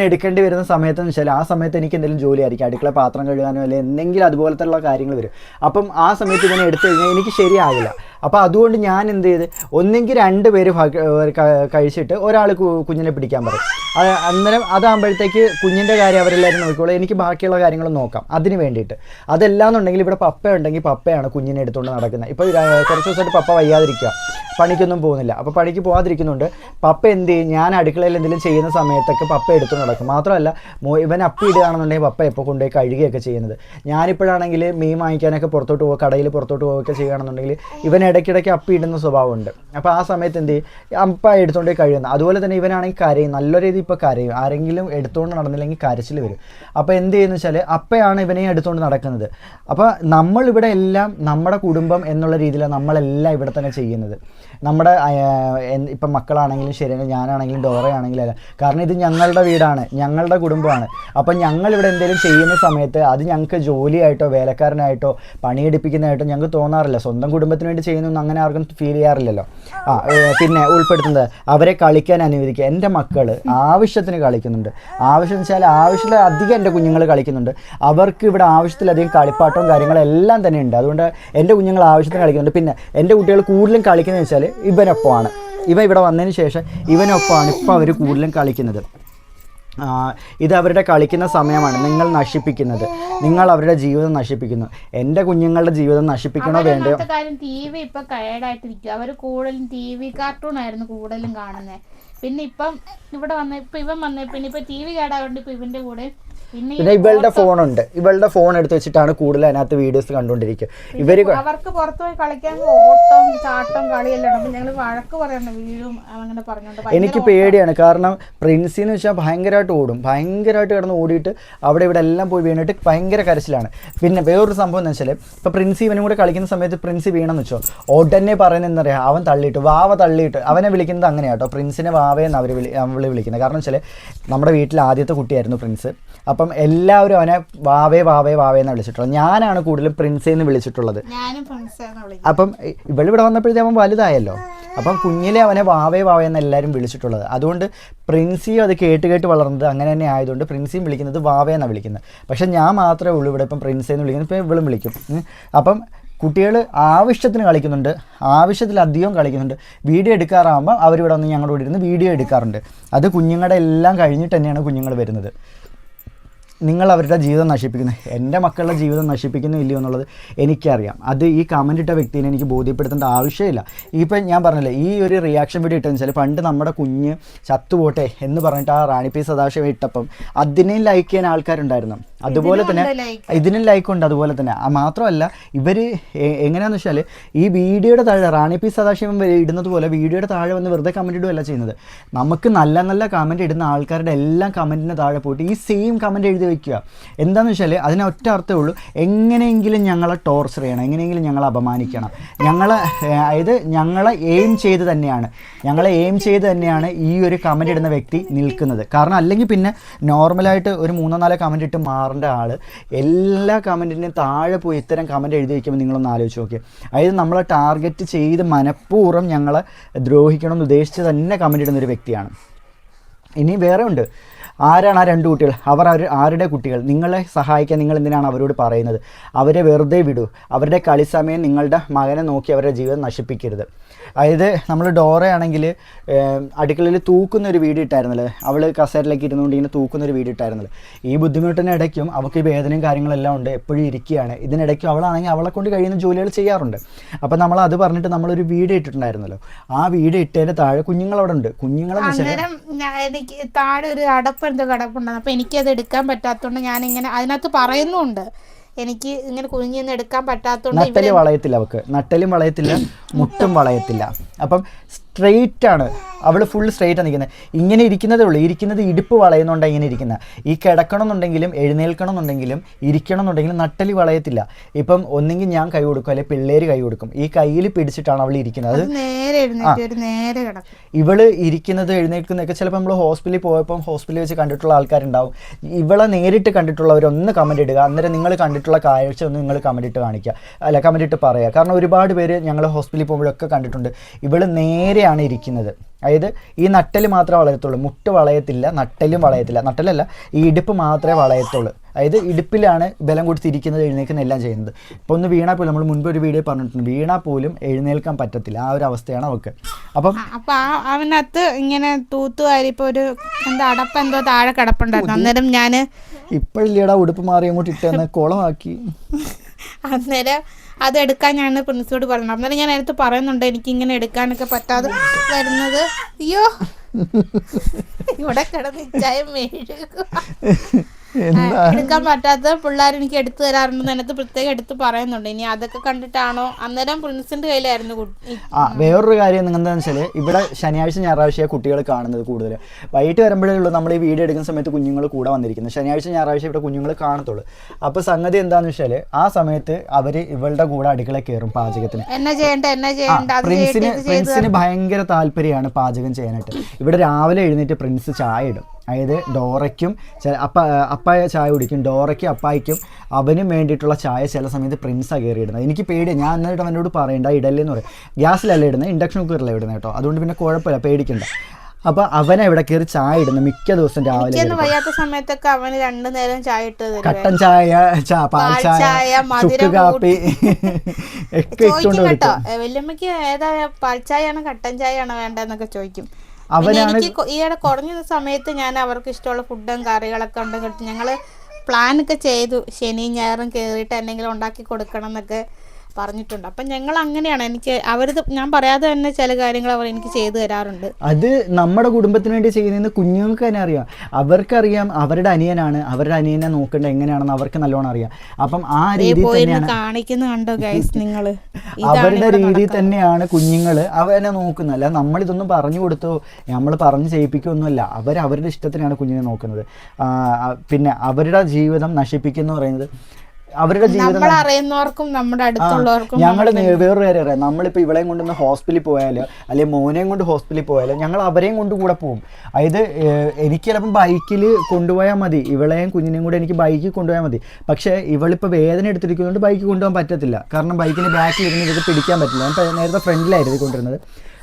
എടുക്കേണ്ടി വരുന്ന സമയത്തെന്ന് വെച്ചാൽ ആ സമയത്ത് എനിക്ക് എന്തെങ്കിലും ജോലി ആയിരിക്കും, അടുക്കള പാത്രം കഴുകാനോ അല്ലെങ്കിൽ എന്തെങ്കിലും അതുപോലത്തുള്ള കാര്യങ്ങൾ വരും. അപ്പം ആ സമയത്ത് ഇവനെ എടുത്തു കഴിഞ്ഞാൽ എനിക്ക് ശരിയാകില്ല. അപ്പോൾ അതുകൊണ്ട് ഞാൻ എന്ത് ചെയ്ത്, ഒന്നെങ്കിൽ 2 പേര് കഴിച്ചിട്ട് ഒരാൾ കുഞ്ഞിനെ പിടിക്കാൻ പറയും. അന്നേരം അതാകുമ്പോഴത്തേക്ക് കുഞ്ഞിൻ്റെ കാര്യം അവരെല്ലാവരും നോക്കിക്കോളൂ, എനിക്ക് ബാക്കിയുള്ള കാര്യങ്ങൾ നോക്കാം അതിന് വേണ്ടിയിട്ട്. അതല്ലാന്നുണ്ടെങ്കിൽ ഇവിടെ പപ്പ ഉണ്ടെങ്കിൽ പപ്പയാണ് കുഞ്ഞിനെ എടുത്തുകൊണ്ട് നടക്കുന്നത്. ഇപ്പോൾ കുറച്ച് ദിവസമായിട്ട് പപ്പ വയ്യാതിരിക്കുക, പണിക്കൊന്നും പോകുന്നില്ല. അപ്പോൾ പണിക്ക് പോകാതിരിക്കുന്നുണ്ട്. പപ്പ എന്ത് ചെയ്യും, ഞാൻ അടുക്കളയിൽ എന്തെങ്കിലും ചെയ്യുന്ന സമയത്തൊക്കെ പപ്പ എടുത്തു നടക്കും. മാത്രമല്ല ഇവൻ അപ്പി ഇടുകയാണെന്നുണ്ടെങ്കിൽ പപ്പ എപ്പോൾ കൊണ്ടുപോയി കഴുകുകയൊക്കെ ചെയ്യുന്നത്. ഞാനിപ്പോഴാണെങ്കിൽ മീൻ വാങ്ങിക്കാനൊക്കെ പുറത്തോട്ട് പോകുക, കടയിൽ പുറത്തോട്ട് പോവുകയൊക്കെ ചെയ്യുകയാണെന്നുണ്ടെങ്കിൽ ഇവൻ ഇടയ്ക്കിടയ്ക്ക് അപ്പി ഇടുന്ന സ്വഭാവമുണ്ട്. അപ്പോൾ ആ സമയത്ത് എന്ത് ചെയ്യും, അപ്പ എടുത്തുകൊണ്ട് കഴിയുന്നത്. അതുപോലെ തന്നെ ഇവനാണെങ്കിൽ കരയും, നല്ല രീതി ഇപ്പോൾ കരയും. ആരെങ്കിലും എടുത്തുകൊണ്ട് നടന്നില്ലെങ്കിൽ കരച്ചിൽ വരും. അപ്പോൾ എന്ത് ചെയ്യുന്നു വെച്ചാൽ അപ്പയാണ് ഇവനെ എടുത്തുകൊണ്ട് നടക്കുന്നത്. അപ്പോൾ നമ്മളിവിടെ എല്ലാം നമ്മുടെ കുടുംബം എന്നുള്ള രീതിയിലാണ് നമ്മളെല്ലാം ഇവിടെ തന്നെ ചെയ്യുന്നത്. നമ്മുടെ ഇപ്പം മക്കളാണെങ്കിലും ശരിയാണ്, ഞാനാണെങ്കിലും ഡോറയാണെങ്കിലും അല്ല, കാരണം ഇത് ഞങ്ങളുടെ വീടാണ്, ഞങ്ങളുടെ കുടുംബമാണ്. അപ്പം ഞങ്ങളിവിടെ എന്തെങ്കിലും ചെയ്യുന്ന സമയത്ത് അത് ഞങ്ങൾക്ക് ജോലിയായിട്ടോ വേലക്കാരനായിട്ടോ പണിയെടുപ്പിക്കുന്നതായിട്ടോ ഞങ്ങൾക്ക് തോന്നാറില്ല. സ്വന്തം കുടുംബത്തിന് വേണ്ടി ചെയ്യുന്നൊന്നും അങ്ങനെ ആർക്കും ഫീൽ ചെയ്യാറില്ലല്ലോ. പിന്നെ ഉൾപ്പെടുത്തുന്നത് അവരെ കളിക്കാൻ അനുവദിക്കുക. എൻ്റെ മക്കൾ ആവശ്യത്തിന് കളിക്കുന്നുണ്ട്. ആവശ്യം വെച്ചാൽ ആവശ്യത്തിലധികം എൻ്റെ കുഞ്ഞുങ്ങൾ കളിക്കുന്നുണ്ട്. അവർക്ക് ഇവിടെ ആവശ്യത്തിലധികം കളിപ്പാട്ടവും കാര്യങ്ങളെല്ലാം തന്നെ ഉണ്ട്. അതുകൊണ്ട് എൻ്റെ കുഞ്ഞുങ്ങൾ ആവശ്യത്തിന് കളിക്കുന്നുണ്ട്. പിന്നെ എൻ്റെ കുട്ടികൾ കൂടുതലും കളിക്കുന്നത് വെച്ചാൽ ഇവനൊപ്പമാണ്. ഇവിടെ വന്നതിന് ശേഷം ഇവനൊപ്പമാണ് ഇപ്പോൾ അവർ കൂടുതലും കളിക്കുന്നത്. ഇത് അവരുടെ കളിക്കുന്ന സമയമാണ്. നിങ്ങൾ നശിപ്പിക്കുന്നത്, നിങ്ങൾ അവരുടെ ജീവിതം നശിപ്പിക്കുന്നു. എൻ്റെ കുഞ്ഞുങ്ങളുടെ ജീവിതം നശിപ്പിക്കണോ വേണ്ടയോ? TV ഇപ്പൊ കയർഡായിട്ടിരിക്കും. അവർ കൂടുതലും TV കാർട്ടൂൺ ആയിരുന്നു കൂടുതലും കാണുന്നത്. പിന്നെ ഇപ്പം ഇവിടെ ഇവൻ വന്ന പിന്നെ ഇപ്പൊ TV കേടായതുകൊണ്ട് ഇപ്പൊ ഇവന്റെ കൂടെ പിന്നെ ഇവളുടെ ഫോണുണ്ട്. ഇവളുടെ ഫോൺ എടുത്ത് വെച്ചിട്ടാണ് കൂടുതൽ അതിനകത്ത് വീഡിയോസ് കണ്ടുകൊണ്ടിരിക്കുക. അവർക്ക് പുറത്തു പോയി കളിക്കാൻ ഓട്ടം ചാട്ടം കളിയെല്ലാം. അപ്പൊ ഞങ്ങൾ വഴക്ക് പറയണ്ട, വീഴും അങ്ങനെ പറഞ്ഞോണ്ട് എനിക്ക് പേടിയാണ്. കാരണം പ്രിൻസിന്ന് വെച്ചാൽ ഭയങ്കരമായിട്ട് ഓടും, ഭയങ്കരമായിട്ട് കിടന്ന് ഓടിയിട്ട് അവിടെ ഇവിടെ എല്ലാം പോയി വീണിട്ട് ഭയങ്കര കരച്ചിലാണ്. പിന്നെ വേറൊരു സംഭവം എന്ന് വെച്ചാൽ ഇപ്പോൾ പ്രിൻസി ഇവനും കൂടെ കളിക്കുന്ന സമയത്ത് പ്രിൻസി വീണെന്ന് വെച്ചോ ഉടനെ പറയുന്നത് എന്താ പറയുക, അവൻ തള്ളിയിട്ട് വാവ തള്ളിയിട്ട് അവനെ വിളിക്കുന്നത് അങ്ങനെയാട്ടോ. പ്രിൻസിനെ വാവയെന്ന് അവൾ വിളിക്കുന്നത്. കാരണം വെച്ചാൽ നമ്മുടെ വീട്ടിൽ ആദ്യത്തെ കുട്ടിയായിരുന്നു പ്രിൻസ്. അപ്പം എല്ലാവരും അവനെ വാവേ വാവേ വാവേന്ന് വിളിച്ചിട്ടുള്ളത്. ഞാനാണ് കൂടുതലും പ്രിൻസേന്ന് വിളിച്ചിട്ടുള്ളത്. അപ്പം ഇവളിവിടെ വന്നപ്പോഴത്തേക്കും അവൻ വലുതായല്ലോ. അപ്പം കുഞ്ഞിലെ അവനെ വാവേ വാവേന്ന് എല്ലാവരും വിളിച്ചിട്ടുള്ളത്. അതുകൊണ്ട് പ്രിൻസിയും അത് കേട്ട് വളർന്നത് അങ്ങനെ തന്നെ ആയതുകൊണ്ട് പ്രിൻസിയും വിളിക്കുന്നത് വാവേന്നാണ് വിളിക്കുന്നത്. പക്ഷെ ഞാൻ മാത്രമേ ഉള്ളൂ ഇവിടെ ഇപ്പം പ്രിൻസേന്ന് വിളിക്കുന്നത്. ഇപ്പം ഇവളും വിളിക്കും. അപ്പം കുട്ടികൾ ആവശ്യത്തിന് കളിക്കുന്നുണ്ട്, ആവശ്യത്തിലധികം കളിക്കുന്നുണ്ട്. വീഡിയോ എടുക്കാറാകുമ്പോൾ അവരിവിടെ വന്ന് ഞങ്ങളുടെ കൂടെ ഇരുന്ന് വീഡിയോ എടുക്കാറുണ്ട്. അത് കുഞ്ഞുങ്ങളുടെ എല്ലാം കഴിഞ്ഞിട്ട് തന്നെയാണ് കുഞ്ഞുങ്ങൾ വരുന്നത്. നിങ്ങൾ അവരുടെ ജീവിതം നശിപ്പിക്കുന്നത്, എൻ്റെ മക്കളുടെ ജീവിതം നശിപ്പിക്കുന്നു ഇല്ലയോ എന്നുള്ളത് എനിക്കറിയാം. അത് ഈ കമൻ്റ് ഇട്ട വ്യക്തിനെ എനിക്ക് ബോധ്യപ്പെടുത്തേണ്ട ആവശ്യമില്ല. ഇപ്പം ഞാൻ പറഞ്ഞില്ലേ, ഈ ഒരു റിയാക്ഷൻ വീഡിയോ ഇട്ടെന്ന് വെച്ചാൽ പണ്ട് നമ്മുടെ കുഞ്ഞ് ചത്തുപോട്ടെ എന്ന് പറഞ്ഞിട്ട് ആ റാണി പി സദാശിവം ഇട്ടപ്പം അതിനെയും ലൈക്ക് ചെയ്യാൻ ആൾക്കാരുണ്ടായിരുന്നു. അതുപോലെ തന്നെ ഇതിനും ലൈക്കുണ്ട്. അതുപോലെ തന്നെ മാത്രമല്ല ഇവർ എങ്ങനെയാണെന്ന് വെച്ചാൽ ഈ വീഡിയോയുടെ താഴെ റാണി പി സദാശിവം ഇടുന്നത് പോലെ വീഡിയോയുടെ താഴെ വന്ന് വെറുതെ കമൻറ്റ് ഇടുകയല്ല ചെയ്യുന്നത്. നമുക്ക് നല്ല നല്ല കമൻറ്റ് ഇടുന്ന ആൾക്കാരുടെ എല്ലാ കമൻറ്റിന് താഴെ പോയിട്ട് ഈ സെയിം കമൻറ്റ് എഴുതി വയ്ക്കുക. എന്താണെന്ന് വെച്ചാൽ അതിന് ഒറ്റ അർത്ഥമേ ഉള്ളൂ, എങ്ങനെയെങ്കിലും ഞങ്ങളെ ടോർച്ചർ ചെയ്യണം, എങ്ങനെയെങ്കിലും ഞങ്ങളെ അപമാനിക്കണം, അതായത് ഞങ്ങളെ എയിം ചെയ്ത് തന്നെയാണ് ഈ ഒരു കമൻറ്റ് ഇടുന്ന വ്യക്തി നിൽക്കുന്നത്. കാരണം അല്ലെങ്കിൽ പിന്നെ നോർമലായിട്ട് ഒരു 3-4 കമൻറ്റ് ഇട്ട് മാറേണ്ട ആൾ എല്ലാ കമൻറ്റിൻ്റെയും താഴെ പോയി ഇത്തരം കമൻറ്റ് എഴുതി വയ്ക്കുമ്പോൾ നിങ്ങളൊന്ന് ആലോചിച്ച് നോക്കി. അതായത് നമ്മളെ ടാർഗറ്റ് ചെയ്ത് മനഃപൂർവ്വം ഞങ്ങളെ ദ്രോഹിക്കണം എന്ന് ഉദ്ദേശിച്ച് തന്നെ കമൻറ്റ് ഇടുന്നൊരു വ്യക്തിയാണ്. ഇനി വേറെ ഉണ്ട്. ആരാണ് ആ 2 കുട്ടികൾ? അവർ ആരുടെ കുട്ടികൾ? നിങ്ങളെ സഹായിക്കാൻ നിങ്ങൾ എന്തിനാണ് അവരോട് പറയുന്നത്? അവരെ വെറുതെ വിടൂ. അവരുടെ കളി സമയം നിങ്ങളുടെ മകനെ നോക്കി അവരുടെ ജീവിതം നശിപ്പിക്കരുത്. അതായത് നമ്മൾ ഡോറയാണെങ്കിൽ അടുക്കളയിൽ തൂക്കുന്നൊരു വീഡിയോ ഇട്ടായിരുന്നല്ലോ, അവൾ കസേരയിലേക്ക് ഇരുന്നുകൊണ്ട് ഇങ്ങനെ തൂക്കുന്നൊരു വീഡിയോ ഇട്ടായിരുന്നല്ലോ. ഈ ബുദ്ധിമുട്ടിനിടയ്ക്കും അവൾക്ക് ഈ വേദനയും കാര്യങ്ങളെല്ലാം ഉണ്ട്, എപ്പോഴും ഇരിക്കുകയാണ്. ഇതിനിടയ്ക്കും അവളാണെങ്കിൽ അവളെ കൊണ്ട് കഴിയുന്ന ജോലികൾ ചെയ്യാറുണ്ട്. അപ്പോൾ നമ്മൾ അത് പറഞ്ഞിട്ട് നമ്മളൊരു വീഡിയോ ഇട്ടിട്ടുണ്ടായിരുന്നല്ലോ. ആ വീഡിയോ ഇട്ടതിൻ്റെ താഴെ കുഞ്ഞുങ്ങളവിടെ ഉണ്ട്. എനിക്ക് താഴെ ഒരു എന്തോ കിടപ്പുണ്ടായിരുന്നു. അപ്പോൾ എനിക്കത് എടുക്കാൻ പറ്റാത്തതുകൊണ്ട് ഞാനിങ്ങനെ അതിനകത്ത് പറയുന്നുണ്ട്, എനിക്ക് ഇങ്ങനെ കുഞ്ഞിന്ന് എടുക്കാൻ പറ്റാത്തതുകൊണ്ട്. നട്ടല് വളയത്തില്ല, അവൾക്ക് നട്ടലും വളയത്തില്ല, മുട്ടും വളയത്തില്ല. അപ്പം സ്ട്രെയിറ്റ് ആണ് അവൾ, ഫുൾ സ്ട്രെയിറ്റാണ് നിൽക്കുന്നത്. ഇങ്ങനെ ഇരിക്കുന്നതേ ഉള്ളൂ. ഇരിക്കുന്നത് ഇടുപ്പ് വളയുന്നുണ്ടാണ് ഇങ്ങനെ ഇരിക്കുന്നത്. ഈ കിടക്കണം എന്നുണ്ടെങ്കിലും എഴുന്നേൽക്കണം എന്നുണ്ടെങ്കിലും ഇരിക്കണം എന്നുണ്ടെങ്കിലും നട്ടല് വളയത്തില്ല. ഇപ്പം ഒന്നെങ്കിൽ ഞാൻ കൈ കൊടുക്കും, അല്ലെങ്കിൽ പിള്ളേർ കൈ കൊടുക്കും. ഈ കയ്യിൽ പിടിച്ചിട്ടാണ് അവൾ ഇരിക്കുന്നത്. ഇവള് ഇരിക്കുന്നത് എഴുന്നേൽക്കുന്നതൊക്കെ ചിലപ്പോൾ നമ്മൾ ഹോസ്പിറ്റലിൽ പോയപ്പോൾ ഹോസ്പിറ്റലിൽ വെച്ച് കണ്ടിട്ടുള്ള ആൾക്കാരുണ്ടാവും. ഇവളെ നേരിട്ട് കണ്ടിട്ടുള്ളവരൊന്ന് കമൻറ്റ് ഇടുക. അന്നേരം നിങ്ങൾ കണ്ടിട്ടുള്ള കാഴ്ച ഒന്ന് നിങ്ങൾ കമൻറ്റ് ഇട്ട് കാണിക്കുക, അല്ല കമൻറ്റ് ഇട്ട് പറയുക. കാരണം ഒരുപാട് പേര് ഞങ്ങൾ ഹോസ്പിറ്റലിൽ പോകുമ്പോഴൊക്കെ കണ്ടിട്ടുണ്ട്, ഇവള് നേരെയാണ് ഇരിക്കുന്നത്. അതായത് ഈ നട്ടല് മാത്രമേ വളയത്തുള്ളൂ, മുട്ട് വളയത്തില്ല, നട്ടലും വളയത്തില്ല. നട്ടലല്ല, ഈ ഇടുപ്പ് മാത്രമേ വളയത്തുള്ളൂ. അതായത് ഇടുപ്പിലാണ് ബലം കൊടുത്തിരിക്കുന്നത്, എഴുന്നേൽക്കുന്ന എല്ലാം ചെയ്യുന്നത്. ഇപ്പോൾ ഒന്ന് വീണാൽ പോലും, നമ്മൾ മുൻപ് ഒരു വീഡിയോ പറഞ്ഞിട്ടുണ്ട്, വീണാൽ പോലും എഴുന്നേൽക്കാൻ പറ്റത്തില്ല. ആ ഒരു അവസ്ഥയാണ് അവൾക്ക്. അപ്പം അവനകത്ത് ഇങ്ങനെ തൂത്തുവാരി ഇപ്പോൾ ഒരു എന്താ അടപ്പെന്തോ താഴെ കിടപ്പുണ്ടായിരുന്നു. അന്നേരം ഞാൻ ഇപ്പോഴില്ലേടാ ഉടുപ്പ് മാറി അങ്ങോട്ട് ഇട്ടെന്ന് കുളമാക്കി. അന്നേരം അതെടുക്കാൻ ഞാൻ പ്രിൻസിനോട് പറഞ്ഞു. അന്നേരം ഞാൻ അടുത്ത് പറയുന്നുണ്ട് എനിക്കിങ്ങനെ എടുക്കാനൊക്കെ പറ്റാതെ വരുന്നത്. അയ്യോ ഇവിടെ കിടന്ന് ചായം എടുക്കാൻ പറ്റാത്ത പിള്ളേർ എനിക്ക് എടുത്തു തരാറുണ്ടെന്ന് എനിക്ക് പ്രത്യേകം എടുത്ത് പറയുന്നുണ്ട്. ഇനി അതൊക്കെ കണ്ടിട്ടാണോ? അന്നേരം പ്രിൻസിന്റെ കയ്യിലായിരുന്നു. വേറൊരു കാര്യം എന്താണെന്ന് വെച്ചാൽ ഇവിടെ ശനിയാഴ്ച ഞായറാഴ്ച കുട്ടികൾ കാണുന്നത് കൂടുതൽ. വൈകിട്ട് വരുമ്പോഴേ ഉള്ളൂ നമ്മൾ ഈ വീഡിയോ എടുക്കുന്ന സമയത്ത് കുഞ്ഞുങ്ങൾ കൂടെ വന്നിരിക്കുന്നത്. ശനിയാഴ്ച ഞായറാഴ്ച ഇവിടെ കുഞ്ഞുങ്ങൾ കാണത്തുള്ളൂ. അപ്പോൾ സംഗതി എന്താണെന്ന് വെച്ചാൽ ആ സമയത്ത് അവർ ഇവളുടെ കൂടെ അടുക്കള കയറും പാചകത്തിന്. പ്രിൻസിന് ഭയങ്കര താല്പര്യമാണ് പാചകം ചെയ്യാനായിട്ട്. ഇവിടെ രാവിലെ എഴുന്നേറ്റ് പ്രിൻസ് ചായ ഇടും. അതായത് ഡോറയ്ക്കും അപ്പായ ചായ കുടിക്കും, ഡോറയ്ക്കും അപ്പായിക്കും അവനും വേണ്ടിയിട്ടുള്ള ചായ ചില സമയത്ത് പ്രിൻസാണ് കയറിയിടുന്നത്. എനിക്ക് പേടിയാണ്. ഞാൻ എന്നിട്ട് അവനോട് പറയണ്ട ഇടല്ലെന്ന് പറയും. ഗ്യാസിലല്ല ഇടുന്നത്, ഇൻഡക്ഷൻ കുക്കറിലാണ് ഇടുന്നത് കേട്ടോ. അതുകൊണ്ട് പിന്നെ കുഴപ്പമില്ല, പേടിക്കണ്ട. അപ്പോൾ അവനെ ഇവിടെ കയറി ചായ ഇടുന്നത് മിക്ക ദിവസം രാവിലെ. വയ്യാത്ത സമയത്തൊക്കെ അവന് 2 നേരം ചായ ഇട്ടത്, കട്ടൻ ചായ, പാൽ ചായ, ചുക്ക് കാപ്പി ഒക്കെ ഇട്ടുകൊണ്ട് കേട്ടോ. വല്യമ്മക്ക് ഏതാ പാൽ ചായയാണോ കട്ടൻ ചായയാണോ വേണ്ടെന്നൊക്കെ ചോദിക്കും. എനിക്ക് ഈയിടെ കുറഞ്ഞ സമയത്ത് ഞാൻ അവർക്ക് ഇഷ്ടമുള്ള ഫുഡും കറികളൊക്കെ ഉണ്ടെങ്കിൽ ഞങ്ങള് പ്ലാനൊക്കെ ചെയ്തു, ശനിയും ഞായറും കയറിയിട്ട് എന്തെങ്കിലും ഉണ്ടാക്കി കൊടുക്കണം എന്നൊക്കെ പറഞ്ഞിട്ടുണ്ട്. അപ്പം ഞങ്ങൾ അങ്ങനെയാണ്. എനിക്ക് ഞാൻ പറയാതെ തന്നെ ചില കാര്യങ്ങൾ അവർ എനിക്ക് ചെയ്തു തരാറുണ്ട്. അത് നമ്മുടെ കുടുംബത്തിന് വേണ്ടി ചെയ്യുന്നതെന്ന് കുഞ്ഞുങ്ങൾക്ക് തന്നെ അറിയാം. അവർക്കറിയാം അവരുടെ അനിയനാണ്, അവരുടെ അനിയനെ നോക്കേണ്ടത് എങ്ങനെയാണെന്ന് അവർക്ക് നല്ലോണം അറിയാം. അപ്പം ആ രീതി തന്നെയാണ് കാണിക്കുന്ന കണ്ടോ ഗൈസ് നിങ്ങൾ, അവരുടെ രീതി തന്നെയാണ് കുഞ്ഞുങ്ങൾ അവനെ നോക്കുന്നത്. അല്ല നമ്മളിതൊന്നും പറഞ്ഞു കൊടുത്തോ നമ്മൾ പറഞ്ഞ് ചെയ്യിപ്പിക്കുകയൊന്നുമല്ല. അവരുടെ ഇഷ്ടത്തിനാണ് കുഞ്ഞിനെ നോക്കുന്നത്. പിന്നെ അവരുടെ ജീവിതം നശിപ്പിക്കുന്ന പറയുന്നത് അവരുടെ ജീവിതം അറിയുന്നവർക്കും നമ്മുടെ അടുത്തുള്ളവർക്കും. ഞങ്ങൾ വേറൊരു കാര്യം അറിയാം, നമ്മളിപ്പോൾ ഇവളെയും കൊണ്ടൊന്ന് ഹോസ്പിറ്റലിൽ പോയാലോ അല്ലെങ്കിൽ മോനെയും കൊണ്ട് ഹോസ്പിറ്റലിൽ പോയാലോ ഞങ്ങൾ അവരെയും കൊണ്ട് കൂടെ പോകും. അതായത് എനിക്ക് ചിലപ്പം ബൈക്കിൽ കൊണ്ടുപോയാൽ മതി, ഇവളെയും കുഞ്ഞിനെയും കൂടെ എനിക്ക് ബൈക്കിൽ കൊണ്ടുപോയാൽ മതി. പക്ഷേ ഇവളിപ്പോൾ വേദന എടുത്തിരിക്കുന്നതുകൊണ്ട് ബൈക്ക് കൊണ്ടുപോകാൻ പറ്റത്തില്ല. കാരണം ബൈക്കിന് ബാക്കിൽ ഇരുന്ന് ഇത് പിടിക്കാൻ പറ്റില്ല. ഞാൻ നേരത്തെ ഫ്രണ്ടിലായിരുന്നു കൊണ്ടിരുന്നത്,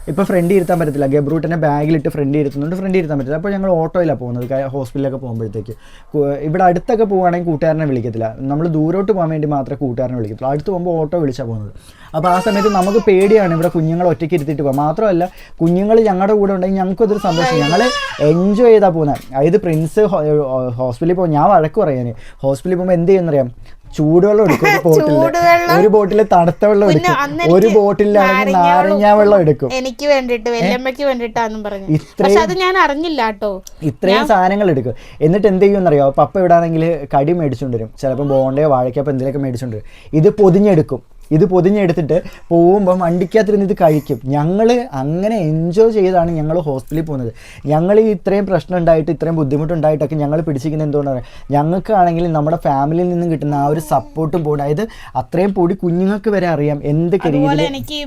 ഇപ്പോൾ ഫ്രണ്ട് ഇരുത്താൻ പറ്റത്തില്ല. ഗബ്രൂട്ടിനെ ബാഗിലിട്ട് ഫ്രണ്ട് ഇരുത്തുന്നുണ്ട്, ഫ്രണ്ട് ഇരുത്താൻ പറ്റില്ല. അപ്പോൾ ഞങ്ങൾ ഓട്ടോയിലാണ് പോകുന്നത് ഹോസ്പിറ്റലിലൊക്കെ പോകുമ്പോഴത്തേക്ക്. ഇവിടെ അടുത്തൊക്കെ പോകുകയാണെങ്കിൽ കൂട്ടുകാരനെ വിളിക്കത്തില്ല, നമ്മൾ ദൂരോട്ട് പോകാൻ വേണ്ടി മാത്രമേ കൂട്ടുകാരനെ വിളിക്കത്തുള്ളൂ. അടുത്ത് പോകുമ്പോൾ ഓട്ടോ വിളിച്ചാണ് പോകുന്നത്. അപ്പോൾ ആ സമയത്ത് നമുക്ക് പേടിയാണ് ഇവിടെ കുഞ്ഞുങ്ങളെ ഒറ്റയ്ക്ക് ഇരുത്തിയിട്ട് പോകാം. മാത്രമല്ല കുഞ്ഞുങ്ങൾ ഞങ്ങളുടെ കൂടെ ഉണ്ടെങ്കിൽ ഞങ്ങൾക്കതൊരു സന്തോഷം, ഞങ്ങൾ എൻജോയ് ചെയ്താൽ പോകുന്നത്. അതായത് പ്രിൻസ് ഹോസ്പിറ്റലിൽ പോകും, ഞാൻ വഴക്ക് പറയാൻ ഹോസ്പിറ്റലിൽ പോകുമ്പോൾ എന്ത് ചെയ്യുന്നറിയാം, ചൂടുവെള്ളം എടുക്കും ഒരു ബോട്ടിൽ തണുത്ത വെള്ളം എടുക്കും, ഒരു ബോട്ടിലാണെങ്കിൽ നാരങ്ങ വെള്ളം എടുക്കും. എനിക്ക് വേണ്ടിട്ട് വല്യമ്മയ്ക്ക് വേണ്ടിട്ടാന്നും പറഞ്ഞു. അത് ഞാൻ അറിഞ്ഞില്ല കേട്ടോ. ഇത്രയും സാധനങ്ങൾ എടുക്കും. എന്നിട്ട് എന്ത് ചെയ്യുമെന്നറിയോ, പപ്പ ഇവിടാണെങ്കിൽ കടി മേടിച്ചോണ്ട് വരും, ചിലപ്പോൾ ബോണ്ടയോ വാഴക്കപ്പോ എന്തെങ്കിലുമൊക്കെ മേടിച്ചോണ്ട് വരും. ഇത് പൊതിഞ്ഞെടുത്തിട്ട് പോകുമ്പോൾ വണ്ടിക്കകത്തിരുന്ന് ഇത് കഴിക്കും. ഞങ്ങൾ അങ്ങനെ എൻജോയ് ചെയ്താണ് ഞങ്ങൾ ഹോസ്പിറ്റലിൽ പോകുന്നത്. ഞങ്ങൾ ഈ ഇത്രയും പ്രശ്നം ഉണ്ടായിട്ട് ഇത്രയും ബുദ്ധിമുട്ടുണ്ടായിട്ടൊക്കെ ഞങ്ങൾ പിടിച്ചിരിക്കുന്നത് എന്തുകൊണ്ടാണ്, ഞങ്ങൾക്കാണെങ്കിൽ നമ്മുടെ ഫാമിലിയിൽ നിന്നും കിട്ടുന്ന ആ ഒരു സപ്പോർട്ടും പോകും. അതായത് അത്രയും പൊടി കുഞ്ഞുങ്ങൾക്ക് വരെ അറിയാം എന്ത് രീതിയിൽ. എനിക്ക്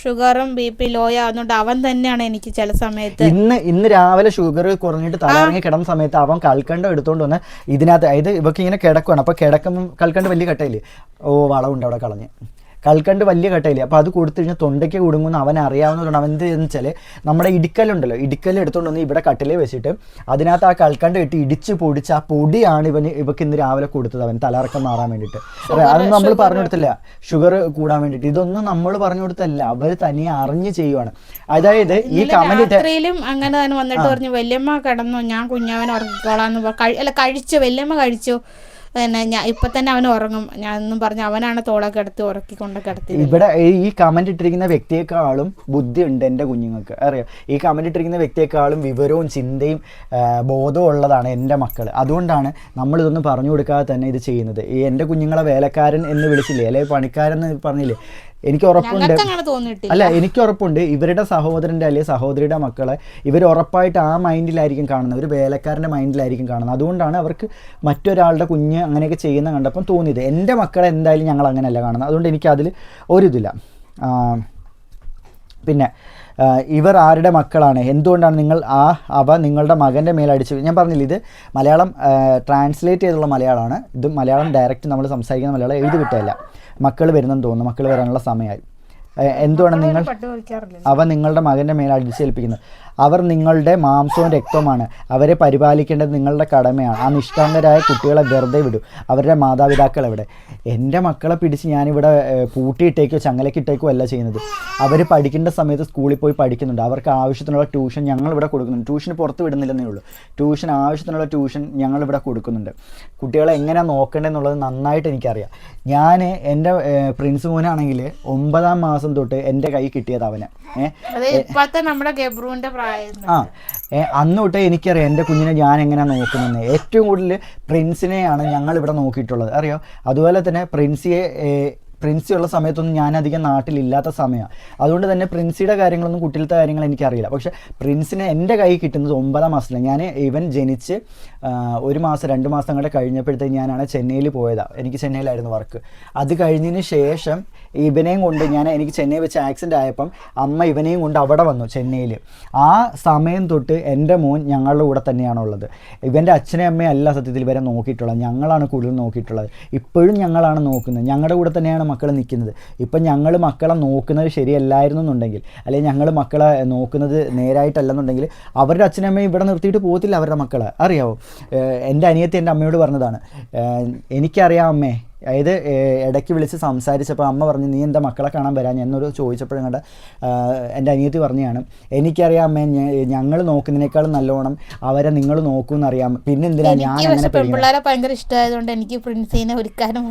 ഷുഗറും BP ലോ ആവുന്നുണ്ട്. അവൻ തന്നെയാണ് എനിക്ക് ചില സമയത്ത് ഇന്ന് രാവിലെ ഷുഗർ കുറഞ്ഞിട്ട് തലയിറങ്ങി കിടന്ന സമയത്ത് അവൻ കൽക്കണ്ടം എടുത്തുകൊണ്ട് വന്ന് ഇതിനകത്ത്, അതായത് ഇവർക്ക് ഇങ്ങനെ കിടക്കുകയാണ്. അപ്പോൾ കിടക്കുമ്പോൾ കൽക്കണ്ട് വലിയ കട്ടയില്ലേ, വളവുണ്ട് അവിടെ കളഞ്ഞ്, കൽക്കണ്ട് വലിയ കട്ടയില്ലേ. അപ്പോൾ അത് കൊടുത്തു കഴിഞ്ഞാൽ തൊണ്ടയ്ക്ക് കുടുങ്ങുമെന്ന് അവൻ അറിയാവുന്നതുകൊണ്ട് അവൻ എന്ത് ചെയ്യുന്ന വെച്ചാൽ നമ്മുടെ ഇടിക്കലുണ്ടല്ലോ, ഇടിക്കൽ എടുത്തുകൊണ്ട് വന്ന് ഇവിടെ കട്ടിലേ വെച്ചിട്ട് അതിനകത്ത് ആ കൽക്കണ്ട് കെട്ടി ഇടിച്ച് പൊടിച്ച് ആ പൊടിയാണ് ഇവക്ക് ഇന്ന് രാവിലെ കൊടുത്തത്, അവൻ തലയിറക്കം മാറാൻ വേണ്ടിയിട്ട്. അതൊന്നും നമ്മൾ പറഞ്ഞു കൊടുത്തില്ല, ഷുഗർ കൂടാൻ വേണ്ടിയിട്ട്. ഇതൊന്നും നമ്മൾ പറഞ്ഞു കൊടുത്തല്ല, അവർ തനിയെ അറിഞ്ഞ് ചെയ്യുവാണ്. അതായത് ഈ രാത്രിയിലും അങ്ങനെ തന്നെ വന്നിട്ട് പറഞ്ഞു, വല്യമ്മ കിടന്നു, ഞാൻ കുഞ്ഞവൻ ഉറങ്ങിക്കോളാന്ന് കഴിച്ചു, വല്യമ്മ കഴിച്ചു, പിന്നെ ഞാൻ ഇപ്പൊ തന്നെ അവൻ ഉറങ്ങും ഞാനൊന്നും പറഞ്ഞു. അവനാണ് തോളൊക്കെ എടുത്ത് ഉറക്കിക്കൊണ്ടൊക്കെ എടുത്ത്. ഇവിടെ ഈ കമന്റ് ഇട്ടിരിക്കുന്ന വ്യക്തിയെക്കാളും ബുദ്ധി ഉണ്ട് എൻ്റെ കുഞ്ഞുങ്ങൾക്ക്, അറിയാം. ഈ കമന്റ് ഇട്ടിരിക്കുന്ന വ്യക്തിയെക്കാളും വിവരവും ചിന്തയും ബോധവും ഉള്ളതാണ് എൻ്റെ മക്കൾ. അതുകൊണ്ടാണ് നമ്മളിതൊന്നും പറഞ്ഞു കൊടുക്കാതെ തന്നെ ഇത് ചെയ്യുന്നത്. ഈ എൻ്റെ കുഞ്ഞുങ്ങളെ വേലക്കാരൻ എന്ന് വിളിച്ചില്ലേ, അല്ലെങ്കിൽ പണിക്കാരൻ എന്ന് പറഞ്ഞില്ലേ, എനിക്ക് ഉറപ്പുണ്ട് ഇവരുടെ സഹോദരൻ്റെ അല്ലെങ്കിൽ സഹോദരിയുടെ മക്കളെ ഇവർ ഉറപ്പായിട്ട് ആ മൈൻഡിലായിരിക്കും കാണുന്നത്, ഒരു വേലക്കാരൻ്റെ മൈൻഡിലായിരിക്കും കാണുന്നത്. അതുകൊണ്ടാണ് അവർക്ക് മറ്റൊരാളുടെ കുഞ്ഞ് അങ്ങനെയൊക്കെ ചെയ്യുന്ന കണ്ടപ്പം തോന്നിയത്. എൻ്റെ മക്കളെ എന്തായാലും ഞങ്ങൾ അങ്ങനെയല്ല കാണുന്നത്. അതുകൊണ്ട് എനിക്കതിൽ ഒരിതില്ല. പിന്നെ ഇവർ ആരുടെ മക്കളാണ്, എന്തുകൊണ്ടാണ് നിങ്ങൾ അവ നിങ്ങളുടെ മകൻ്റെ മേലടിച്ചു. ഞാൻ പറഞ്ഞില്ല, ഇത് മലയാളം ട്രാൻസ്ലേറ്റ് ചെയ്തുള്ള മലയാളമാണ്. ഇത് മലയാളം ഡയറക്റ്റ് നമ്മൾ സംസാരിക്കുന്ന മലയാളം എഴുതി വിട്ടതല്ല. മക്കൾ വരുന്നെന്ന് തോന്നുന്നു, മക്കൾ വരാനുള്ള സമയമായി. എന്തുവാണ് നിങ്ങൾ അവ നിങ്ങളുടെ മകൻ്റെ മേൽ അടിച്ചേൽപ്പിക്കുന്നത്, അവർ നിങ്ങളുടെ മാംസവും രക്തവുമാണ്, അവരെ പരിപാലിക്കേണ്ടത് നിങ്ങളുടെ കടമയാണ്. ആ നിഷ്കളങ്കരായ കുട്ടികളെ വെറുതെ വിടൂ, അവരുടെ മാതാപിതാക്കൾ എവിടെ? എൻ്റെ മക്കളെ പിടിച്ച് ഞാനിവിടെ പൂട്ടിയിട്ടേക്കോ ചങ്ങലക്കിട്ടേക്കോ അല്ല ചെയ്യുന്നത്. അവർ പഠിക്കേണ്ട സമയത്ത് സ്കൂളിൽ പോയി പഠിക്കുന്നുണ്ട്. അവർക്ക് ആവശ്യത്തിനുള്ള ട്യൂഷൻ ഞങ്ങളിവിടെ കൊടുക്കുന്നുണ്ട്. ട്യൂഷന് പുറത്ത് വിടുന്നില്ലെന്നേ ഉള്ളൂ, ആവശ്യത്തിനുള്ള ട്യൂഷൻ ഞങ്ങളിവിടെ കൊടുക്കുന്നുണ്ട്. കുട്ടികളെ എങ്ങനെ നോക്കേണ്ടതെന്നുള്ളത് നന്നായിട്ട് എനിക്കറിയാം. ഞാൻ എൻ്റെ പ്രിൻസ് മോനാണെങ്കിൽ 9ാം മാസം തൊട്ട് എൻ്റെ കൈ കിട്ടിയത് അവന്. അന്ന് തൊട്ടേ എനിക്കറിയാം എൻ്റെ കുഞ്ഞിനെ ഞാൻ എങ്ങനെയാണ് നോക്കുന്നത്. ഏറ്റവും കൂടുതൽ പ്രിൻസിനെയാണ് ഞങ്ങളിവിടെ നോക്കിയിട്ടുള്ളത്, അറിയോ. അതുപോലെ തന്നെ പ്രിൻസി ഉള്ള സമയത്തൊന്നും ഞാൻ അധികം നാട്ടിലില്ലാത്ത സമയമാണ്. അതുകൊണ്ട് തന്നെ പ്രിൻസിയുടെ കാര്യങ്ങളൊന്നും കുട്ടിയിലത്തെ കാര്യങ്ങൾ എനിക്കറിയില്ല. പക്ഷേ പ്രിൻസിനെ എൻ്റെ കൈ കിട്ടുന്നത് 9ാം മാസത്തിലാണ്. ഞാൻ ഇവൻ ജനിച്ച് 1 മാസം 2 മാസം കൂടെ കഴിഞ്ഞപ്പോഴത്തേക്ക് ഞാനാണ് ചെന്നൈയിൽ പോയതാണ്. എനിക്ക് ചെന്നൈയിലായിരുന്നു വർക്ക്. അത് കഴിഞ്ഞതിന് ശേഷം ഇവനെയും കൊണ്ട് എനിക്ക് ചെന്നൈ വെച്ച് ആക്സിഡൻ്റ് ആയപ്പം അമ്മ ഇവനെയും കൊണ്ട് അവിടെ വന്നു ചെന്നൈയിൽ. ആ സമയം തൊട്ട് എൻ്റെ മോൻ ഞങ്ങളുടെ കൂടെ തന്നെയാണുള്ളത്. ഇവൻ്റെ അച്ഛനെയും അമ്മയും അല്ല സത്യത്തിൽ ഇവരെ നോക്കിയിട്ടുള്ളത്, ഞങ്ങളാണ് കൂടുതൽ നോക്കിയിട്ടുള്ളത്. ഇപ്പോഴും ഞങ്ങളാണ് നോക്കുന്നത്, ഞങ്ങളുടെ കൂടെ തന്നെയാണ് മക്കൾ നിൽക്കുന്നത്. ഇപ്പം ഞങ്ങൾ മക്കളെ നോക്കുന്നത് ശരിയല്ലായിരുന്നു എന്നുണ്ടെങ്കിൽ, അല്ലെങ്കിൽ ഞങ്ങൾ മക്കളെ നോക്കുന്നത് നേരായിട്ടല്ലെന്നുണ്ടെങ്കിൽ അവരുടെ അച്ഛനമ്മയും ഇവിടെ നിർത്തിയിട്ട് പോകത്തില്ല അവരുടെ മക്കളെ, അറിയാവോ. എൻ്റെ അനിയത്തി എൻ്റെ അമ്മയോട് പറഞ്ഞതാണ്, എനിക്കറിയാം അമ്മേ, അതായത് ഇടയ്ക്ക് വിളിച്ച് സംസാരിച്ചപ്പോൾ അമ്മ പറഞ്ഞു, നീ എൻ്റെ മക്കളെ കാണാൻ വരാൻ എന്നോട് ചോദിച്ചപ്പോഴും കണ്ട എൻ്റെ അനിയത്തി പറഞ്ഞതാണ്, എനിക്കറിയാം അമ്മേ, ഞങ്ങൾ നോക്കുന്നതിനേക്കാളും നല്ലോണം അവരെ നിങ്ങൾ നോക്കുമെന്നറിയാം, പിന്നെ എന്തിനാ ഞാൻ അങ്ങനെ ഭയങ്കര ഇഷ്ടമായതുകൊണ്ട് എനിക്ക് പ്രിൻസിനെ ഒരുക്കാനും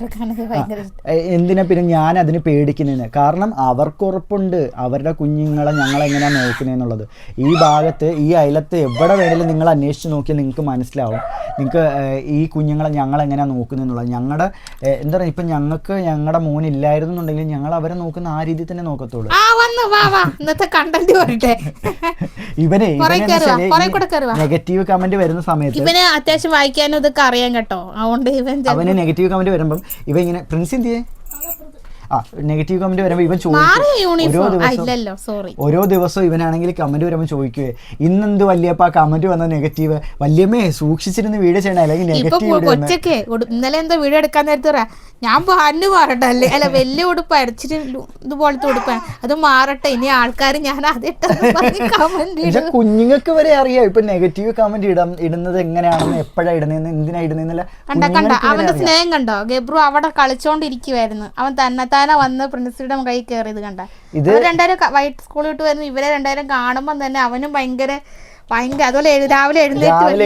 എന്തിനാ പിന്നെ ഞാൻ അതിന് പേടിക്കുന്നതിന്. കാരണം അവർക്കുറപ്പുണ്ട് അവരുടെ കുഞ്ഞുങ്ങളെ ഞങ്ങളെങ്ങനെയാണ് നോക്കുന്നതെന്നുള്ളത്. ഈ ഭാഗത്ത് ഈ അയലത്ത് എവിടെ വേണമെങ്കിലും നിങ്ങൾ അന്വേഷിച്ച് നോക്കിയാൽ നിങ്ങൾക്ക് മനസ്സിലാവും, നിങ്ങൾക്ക് ഈ കുഞ്ഞുങ്ങളെ ഞങ്ങളെങ്ങനെയാണ് നോക്കുന്നതെന്നുള്ളത്. ഞങ്ങളുടെ എന്താ പറയുക, ഇപ്പം ഞങ്ങൾക്ക് ഞങ്ങളുടെ മോൻ ഇല്ലായിരുന്നുണ്ടെങ്കിൽ ഞങ്ങൾ അവരെ നോക്കുന്ന ആ രീതിയിൽ തന്നെ നോക്കത്തുള്ളൂ. ഇവനെ നെഗറ്റീവ് കമന്റ് വരുന്ന സമയത്ത് ഇവന് അത്യാവശ്യം വായിക്കാനും ഇതൊക്കെ അറിയാൻ കേട്ടോ. അതുകൊണ്ട് അവന് നെഗറ്റീവ് കമന്റ് വരുമ്പം ഇവ ഇങ്ങനെ പ്രിൻസ് എന്ത് ചെയ്യേ നെഗറ്റീവ് കമന്റ് വരുമ്പോൾ ഇവൻ ചോദിക്കും, ഓരോ ദിവസവും ഇവനാണെങ്കിൽ കമന്റ് വരുമ്പോൾ ചോദിക്കുവേ, ഇന്നെന്ത് വല്യപ്പ കമന്റ് വന്ന നെഗറ്റീവ്, വല്യമ്മേ സൂക്ഷിച്ചിരുന്ന് വീഡിയോ ചെയ്യണം, അല്ലെങ്കിൽ കൊച്ചൊക്കെ ഇന്നലെ എന്താ വീഡിയോ എടുക്കാൻ നേരത്തെ ഞാൻ പാലിന് മാറട്ടെ, അല്ല വലിയ ഉടുപ്പ് അരച്ചിട്ട് ഇതുപോലത്തെ ഉടുപ്പാണ്, അത് മാറട്ടെ, ഇനി ആൾക്കാർ ഞാൻ കുഞ്ഞുങ്ങൾക്ക് വരെ അറിയാം ഇപ്പൊ നെഗറ്റീവ് കമന്റ് ഇടുന്നത് എങ്ങനെയാണെന്ന്, എപ്പോഴാ ഇടുന്നതെന്ന്, എന്തിനാ ഇടുന്നില്ല. കണ്ട അവന്റെ സ്നേഹം കണ്ടോ, ഗബ്രു അവിടെ കളിച്ചോണ്ടിരിക്കുവായിരുന്നു, അവൻ തന്നെത്താനെ വന്ന് പ്രിൻസിയുടെ കൈ കയറിയത് കണ്ട. രണ്ടുപേരും വൈറ്റ് സ്കൂളിൽ വിട്ട് വരുന്നു, ഇവരെ രണ്ടുപേരും കാണുമ്പോൾ തന്നെ അവനും ഭയങ്കര ഭയങ്കര. അതുപോലെ രാവിലെ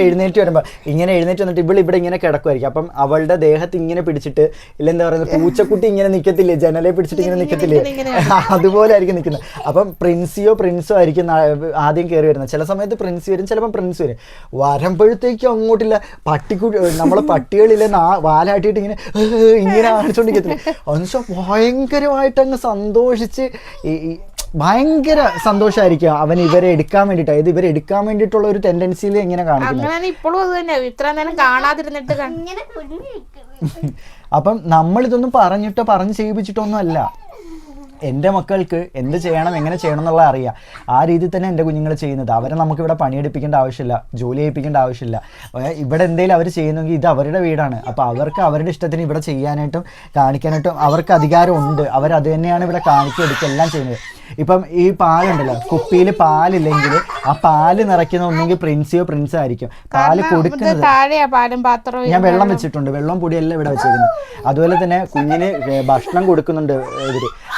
എഴുന്നേറ്റ് വരുമ്പോൾ ഇങ്ങനെ എഴുന്നേറ്റ് വന്നിട്ട് ഇവിടെ ഇങ്ങനെ കിടക്കുമായിരിക്കും. അപ്പം അവളുടെ ദേഹത്ത് ഇങ്ങനെ പിടിച്ചിട്ട് ഇല്ലെന്താ പറയുന്നത്, പൂച്ചക്കുട്ടി ഇങ്ങനെ നിൽക്കത്തില്ലേ, ജനലെ പിടിച്ചിട്ട് ഇങ്ങനെ നിൽക്കത്തില്ലേ, അതുപോലെ ആയിരിക്കും നിൽക്കുന്നത്. അപ്പം പ്രിൻസോ ആയിരിക്കും ആദ്യം കയറി വരുന്നത്. ചില സമയത്ത് പ്രിൻസി വരും, ചിലപ്പം പ്രിൻസ് വരും. വരുമ്പോഴത്തേക്കും അങ്ങോട്ടില്ല നമ്മളെ പട്ടികളിലെ വാലാട്ടിയിട്ട് ഇങ്ങനെ കാണിച്ചോണ്ടിരിക്കത്തില്ലേ. എന്നുവെച്ചാൽ ഭയങ്കരമായിട്ട് അങ്ങ് സന്തോഷിച്ച് ഭയങ്കര സന്തോഷമായിരിക്കും അവൻ ഇവരെ എടുക്കാൻ വേണ്ടിയിട്ട്. അതായത് ഇവരെ എടുക്കാൻ വേണ്ടിയിട്ടുള്ള ഒരു ടെൻഡൻസിയിൽ ഇങ്ങനെ കാണിക്കുന്നത്. ഇപ്പോഴും അത് തന്നെ, ഇത്ര നേരം കാണാതിരുന്നിട്ട്. അപ്പം നമ്മളിതൊന്നും പറഞ്ഞ് ചെയ്യിപ്പിച്ചിട്ടൊന്നും അല്ല. എൻ്റെ മക്കൾക്ക് എന്ത് ചെയ്യണം, എങ്ങനെ ചെയ്യണം എന്നുള്ള അറിയാം. ആ രീതിയിൽ തന്നെ എൻ്റെ കുഞ്ഞുങ്ങൾ ചെയ്യുന്നത്. അവരെ നമുക്കിവിടെ പണിയെടുപ്പിക്കേണ്ട ആവശ്യമില്ല, ജോലി ചെയ്യിപ്പിക്കേണ്ട ആവശ്യമില്ല. ഇവിടെ എന്തെങ്കിലും അവർ ചെയ്യുന്നെങ്കിൽ ഇത് അവരുടെ വീടാണ്. അപ്പോൾ അവർക്ക് അവരുടെ ഇഷ്ടത്തിന് ഇവിടെ ചെയ്യാനായിട്ടും കാണിക്കാനായിട്ടും അവർക്ക് അധികാരമുണ്ട്. അവരത് തന്നെയാണ് ഇവിടെ കാണിച്ചെടുക്കുക എല്ലാം ചെയ്യുന്നത്. ഇപ്പം ഈ പാലുണ്ടല്ലോ, കുപ്പിയിൽ പാലില്ലെങ്കിൽ ആ പാല് നിറയ്ക്കുന്ന ഒന്നെങ്കിൽ പ്രിൻസോ ആയിരിക്കും. പാല് കൊടുക്കുന്നത് ഞാൻ വെള്ളം വെച്ചിട്ടുണ്ട്, വെള്ളം പൊടിയെല്ലാം ഇവിടെ വെച്ചേക്കുന്നത്. അതുപോലെ തന്നെ കുഞ്ഞിന് ഭക്ഷണം കൊടുക്കുന്നുണ്ട്.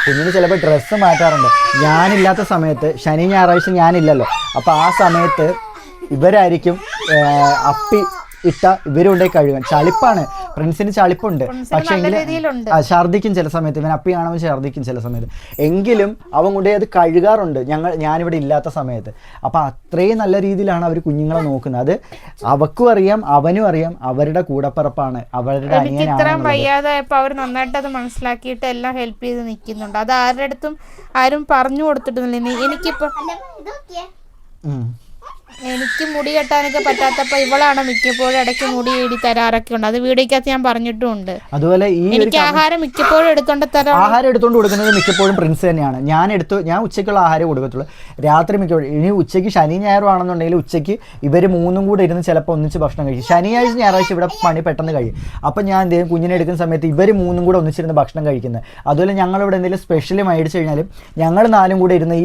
കുഞ്ഞിന് ചിലപ്പോൾ ഡ്രസ്സ് മാറ്റാറുണ്ട്. ഞാനില്ലാത്ത സമയത്ത്, ശനി ഞായറാഴ്ച ഞാനില്ലല്ലോ, അപ്പോൾ ആ സമയത്ത് ഇവരായിരിക്കും അപ്പി ഇട്ട ഇവരുണ്ടായി കഴുകാൻ. ചളിപ്പാണ്, പ്രിൻസിന് ചളിപ്പുണ്ട്. പക്ഷെ ഛർദ്ദിക്കും ചില സമയത്ത്. ഇവൻ അപ്പി കാണുമ്പോൾ ഛർദ്ദിക്കും ചില സമയത്ത്. എങ്കിലും അവൻ കൊണ്ടേ അത് കഴുകാറുണ്ട് ഞാനിവിടെ ഇല്ലാത്ത സമയത്ത്. അപ്പം അത്രയും നല്ല രീതിയിലാണ് അവർ കുഞ്ഞുങ്ങളെ നോക്കുന്നത്. അത് അവക്കും അറിയാം, അവനും അറിയാം, അവരുടെ കൂടപ്പിറപ്പാണ്, അവരുടെ അനിയനാണ്. വയ്യാതായപ്പോൾ അവർ നന്നായിട്ട് അത് മനസ്സിലാക്കിയിട്ട് എല്ലാം ഹെൽപ്പ് ചെയ്ത് നിൽക്കുന്നുണ്ട്. അത് ആരുടെ അടുത്തും ആരും പറഞ്ഞു കൊടുത്തിട്ടില്ല. എനിക്ക് മുടി കെട്ടാനൊക്കെ പറ്റാത്തപ്പോ ഇവളാണ് മിക്കപ്പോഴും ഇടയ്ക്ക് മുടി ഇടി തരാറൊക്കെ ഉണ്ട്. അത് വീഡിയോക്കകത്ത് ഞാൻ പറഞ്ഞിട്ടുണ്ട്. അതുപോലെ എനിക്ക് ആഹാരം മിക്കപ്പോഴും ആഹാരം എടുത്തോണ്ട് കൊടുക്കുന്നത് മിക്കപ്പോഴും പ്രിൻസ് തന്നെയാണ്. ഞാൻ ഉച്ചയ്ക്കുള്ള ആഹാരം കൊടുക്കത്തുള്ളൂ. രാത്രി മിക്കപ്പോഴും. ഇനി ഉച്ചയ്ക്ക് ശനി ഞായറും ആണെന്നുണ്ടെങ്കിൽ ഉച്ചയ്ക്ക് ഇവർ മൂന്നും കൂടെ ഇരുന്ന് ചിലപ്പോൾ ഒന്നിച്ച് ഭക്ഷണം കഴിക്കും. ശനിയാഴ്ച ഞായറാഴ്ച ഇവിടെ പണി പെട്ടെന്ന് കഴിയും. അപ്പം ഞാൻ എന്തെങ്കിലും കുഞ്ഞിനെ എടുക്കുന്ന സമയത്ത് ഇവർ മൂന്നും കൂടെ ഒന്നിച്ചിരുന്ന് ഭക്ഷണം കഴിക്കുന്നത്. അതുപോലെ ഞങ്ങളിവിടെ എന്തെങ്കിലും സ്പെഷ്യൽ മേടിച്ച് കഴിഞ്ഞാലും ഞങ്ങൾ നാലും കൂടെ ഇരുന്ന്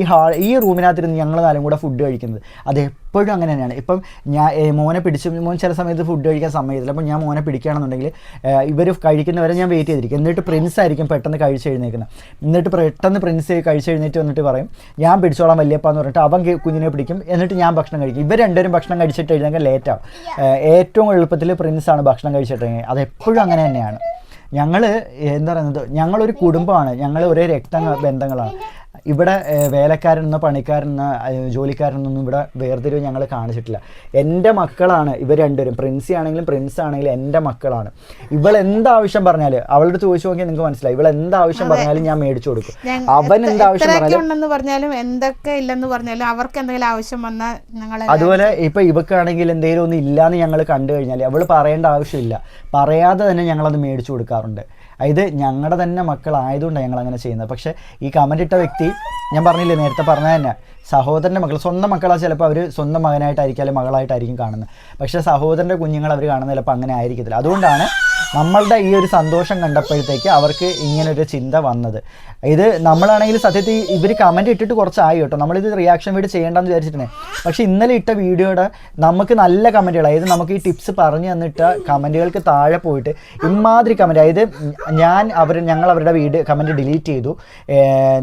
ഈ റൂമിനകത്തിരുന്ന് ഞങ്ങൾ നാലും കൂടെ ഫുഡ് കഴിക്കുന്നത്. അത് എപ്പോഴും അങ്ങനെ തന്നെയാണ്. ഇപ്പം മോനെ മോൻ ചില സമയത്ത് ഫുഡ് കഴിക്കാൻ സമയത്തില്ല. അപ്പം ഞാൻ മോനെ പിടിക്കുകയാണെന്നുണ്ടെങ്കിൽ ഇവർ കഴിക്കുന്നവരെ ഞാൻ വെയിറ്റ് ചെയ്തിരിക്കും. എന്നിട്ട് പ്രിൻസ് ആയിരിക്കും പെട്ടെന്ന് കഴിച്ചെഴുന്നേക്കുന്നത്. എന്നിട്ട് പെട്ടെന്ന് പ്രിൻസ് കഴിച്ചെഴുന്നേറ്റ് വന്നിട്ട് പറയും ഞാൻ പിടിച്ചോളാം വല്യപ്പാന്ന് പറഞ്ഞിട്ട് അവൻ കുഞ്ഞിനെ പിടിക്കും. എന്നിട്ട് ഞാൻ ഭക്ഷണം കഴിക്കും. ഇവർ രണ്ടുപേരും ഭക്ഷണം കഴിച്ചിട്ട് എഴുന്നേക്കാൻ ലേറ്റാവും. ഏറ്റവും എളുപ്പത്തിൽ പ്രിൻസാണ് ഭക്ഷണം കഴിച്ചിട്ട്. അതെപ്പോഴും അങ്ങനെ തന്നെയാണ്. ഞങ്ങൾ എന്താ പറയുന്നത്, ഞങ്ങളൊരു കുടുംബമാണ്, ഞങ്ങൾ ഒരേ ബന്ധങ്ങളാണ്. ഇവിടെ വേലക്കാരെന്നോ പണിക്കാരെന്നോ ജോലിക്കാരെന്നൊന്നും ഇവിടെ വേർതിരിവ് ഞങ്ങൾ കാണിച്ചിട്ടില്ല. എൻ്റെ മക്കളാണ് ഇവർ രണ്ടുപേരും. പ്രിൻസി ആണെങ്കിലും എൻ്റെ മക്കളാണ്. ഇവൾ എന്താവശ്യം പറഞ്ഞാലും അവളോട് ചോദിച്ചു നോക്കിയാൽ നിങ്ങൾക്ക് മനസ്സിലായി. ഇവൾ എന്താവശ്യം പറഞ്ഞാലും ഞാൻ മേടിച്ചു കൊടുക്കും. അവൻ എന്താവശ്യം പറഞ്ഞാലും എന്തൊക്കെ ഇല്ലെന്ന് പറഞ്ഞാലും അവർക്ക് എന്തെങ്കിലും ആവശ്യം വന്നാൽ ഞങ്ങൾ. അതുപോലെ ഇപ്പം ഇവക്കാണെങ്കിൽ എന്തെങ്കിലും ഒന്നും ഇല്ലാന്ന് ഞങ്ങൾ കണ്ടു കഴിഞ്ഞാൽ അവൾ പറയേണ്ട ആവശ്യമില്ല, പറയാതെ തന്നെ ഞങ്ങളത് മേടിച്ചു കൊടുക്കാറുണ്ട്. ഇത് ഞങ്ങളുടെ തന്നെ മക്കളായതുകൊണ്ടാണ് ഞങ്ങൾ അങ്ങനെ ചെയ്യുന്നത്. പക്ഷേ ഈ കമൻ്റ് ഇട്ട വ്യക്തി ഞാൻ പറഞ്ഞില്ലേ, നേരത്തെ പറഞ്ഞ തന്നെ സഹോദരൻ്റെ മക്കൾ, സ്വന്തം മക്കളാ ചിലപ്പോൾ അവർ സ്വന്തം മകനായിട്ടായിരിക്കും അല്ലെങ്കിൽ മകളായിട്ടായിരിക്കും കാണുന്നത്. പക്ഷേ സഹോദരൻ്റെ കുഞ്ഞുങ്ങൾ അവർ കാണുന്നത് ചിലപ്പോൾ അങ്ങനെ ആയിരിക്കത്തില്ല. അതുകൊണ്ടാണ് നമ്മളുടെ ഈ ഒരു സന്തോഷം കണ്ടപ്പോഴത്തേക്ക് അവർക്ക് ഇങ്ങനൊരു ചിന്ത വന്നത്. ഇത് നമ്മളാണെങ്കിൽ സത്യത്തിൽ ഇവർ കമൻറ്റ് ഇട്ടിട്ട് കുറച്ചായി കേട്ടോ, നമ്മളിത് റിയാക്ഷൻ വീഡിയോ ചെയ്യേണ്ടെന്ന് വിചാരിച്ചിട്ടുണ്ടേ. പക്ഷേ ഇന്നലെ ഇട്ട വീഡിയോയുടെ നമുക്ക് നല്ല കമൻറ്റുകൾ, അതായത് നമുക്ക് ഈ ടിപ്സ് പറഞ്ഞു തന്നിട്ട കമൻറ്റുകൾക്ക് താഴെ പോയിട്ട് ഇമാതിരി കമൻറ്റ്, അതായത് ഞങ്ങൾ അവരുടെ കമൻറ്റ് ഡിലീറ്റ് ചെയ്തു,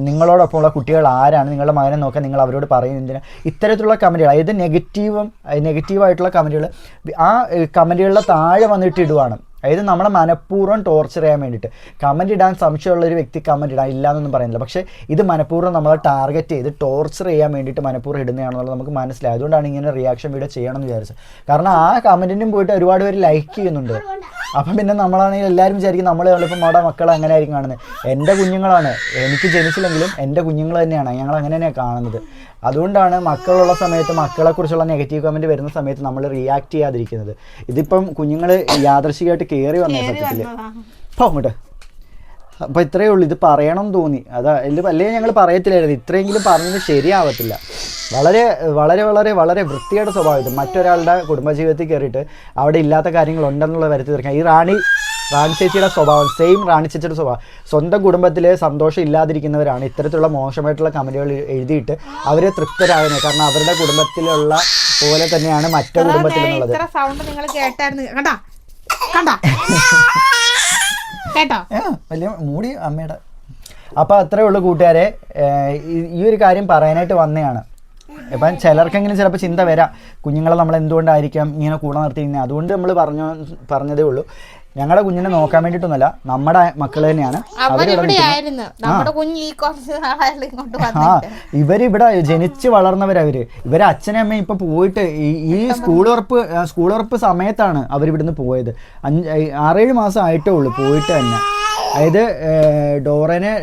നിങ്ങളോടൊപ്പമുള്ള കുട്ടികൾ ആരാണ്, നിങ്ങളുടെ മകനെ നോക്കാൻ നിങ്ങൾ അവരോട് പറയുന്നതിന് ഇത്തരത്തിലുള്ള കമൻറ്റുകൾ, അതായത് നെഗറ്റീവായിട്ടുള്ള കമൻറ്റുകൾ ആ കമൻറ്റുകളുടെ താഴെ വന്നിട്ട് ഇടുവാണ്. അതായത് നമ്മളെ മനഃപൂർവ്വം ടോർച്ചർ ചെയ്യാൻ വേണ്ടിയിട്ട്. കമൻറ്റ് ഇടാൻ സംശയമുള്ളൊരു വ്യക്തി കമൻറ്റ് ഇടാൻ ഇല്ലയെന്നൊന്നും പറയുന്നില്ല. പക്ഷേ ഇത് മനഃപൂർവ്വം നമ്മളെ ടാർഗറ്റ് ചെയ്ത് ടോർച്ചർ ചെയ്യാൻ വേണ്ടിയിട്ട് മനഃപൂർവ്വം ഇടുന്നതാണെന്നുള്ളത് നമുക്ക് മനസ്സിലായി. അതുകൊണ്ടാണ് ഇങ്ങനെ റിയാക്ഷൻ വീഡിയോ ചെയ്യണമെന്ന് വിചാരിച്ചത്. കാരണം ആ കമൻറ്റിനും പോയിട്ട് ഒരുപാട് പേര് ലൈക്ക് ചെയ്യുന്നുണ്ട്. അപ്പം പിന്നെ നമ്മളാണെങ്കിൽ എല്ലാവരും വിചാരിക്കും നമ്മൾ എളുപ്പം നമ്മുടെ മക്കളെ അങ്ങനെ ആയിരിക്കും കാണുന്നത്. എൻ്റെ കുഞ്ഞുങ്ങളാണ്, എനിക്ക് ജനിച്ചില്ലെങ്കിലും എൻ്റെ കുഞ്ഞുങ്ങൾ തന്നെയാണ്, ഞങ്ങൾ അങ്ങനെ തന്നെയാണ് കാണുന്നത്. അതുകൊണ്ടാണ് മക്കളുള്ള സമയത്ത് മക്കളെക്കുറിച്ചുള്ള നെഗറ്റീവ് കമൻറ്റ് വരുന്ന സമയത്ത് നമ്മൾ റിയാക്ട് ചെയ്യാതിരിക്കുന്നത്. ഇതിപ്പം കുഞ്ഞുങ്ങൾ യാദൃശ്ചികമായിട്ട് കയറി വന്നേ സത്യത്തിൽ. അപ്പോൾ അങ്ങോട്ട് അപ്പോൾ ഇത്രയേ ഉള്ളൂ. ഇത് പറയണം തോന്നി, അല്ലെങ്കിൽ ഞങ്ങൾ പറയത്തില്ലായിരുന്നു. ഇത്രയെങ്കിലും പറഞ്ഞത് ശരിയാവത്തില്ല. വളരെ വളരെ വളരെ വളരെ വൃത്തിയുടെ സ്വഭാവം. മറ്റൊരാളുടെ കുടുംബജീവിതത്തിൽ കയറിയിട്ട് അവിടെ ഇല്ലാത്ത കാര്യങ്ങളുണ്ടെന്നുള്ളത് വരുത്തി തീർക്കാൻ ഈ റാണി ചേച്ചിയുടെ സ്വഭാവം, സെയിം റാണി ചേച്ചിയുടെ സ്വഭാവം. സ്വന്തം കുടുംബത്തിൽ സന്തോഷം ഇല്ലാതിരിക്കുന്നവരാണ് ഇത്തരത്തിലുള്ള മോശമായിട്ടുള്ള കമൻറ്റുകൾ എഴുതിയിട്ട് അവർ തൃപ്തരാകുന്നത്. കാരണം അവരുടെ കുടുംബത്തിലുള്ള പോലെ തന്നെയാണ് മറ്റേ കുടുംബത്തിലെന്നുള്ളത്. വലിയ മൂടി അമ്മയുടെ. അപ്പോൾ അത്രേ ഉള്ളൂ കൂട്ടുകാരെ, ഈ ഒരു കാര്യം പറയാനായിട്ട് വന്നതാണ്. ഇപ്പം ചിലർക്കെങ്കിലും ചിലപ്പോൾ ചിന്ത വരാം, കുഞ്ഞുങ്ങളെ നമ്മൾ എന്തുകൊണ്ടായിരിക്കാം ഇങ്ങനെ കൂടെ നിർത്തിയിരുന്നത്. അതുകൊണ്ട് നമ്മൾ പറഞ്ഞതേ ഉള്ളൂ. ഞങ്ങളുടെ കുഞ്ഞിനെ നോക്കാൻ വേണ്ടിയിട്ടൊന്നുമല്ല, നമ്മുടെ മക്കൾ തന്നെയാണ്. ഇവരിവിടെ ജനിച്ച് വളർന്നവരവര്. ഇവരെ അച്ഛനും അമ്മയും ഇപ്പൊ പോയിട്ട് ഈ സ്കൂൾ ഉറപ്പ് സമയത്താണ് അവരിവിടുന്ന് പോയത്. 6-7 മാസം ആയിട്ടേ ഉള്ളൂ പോയിട്ട് തന്നെ. അതായത് ഡോറനെ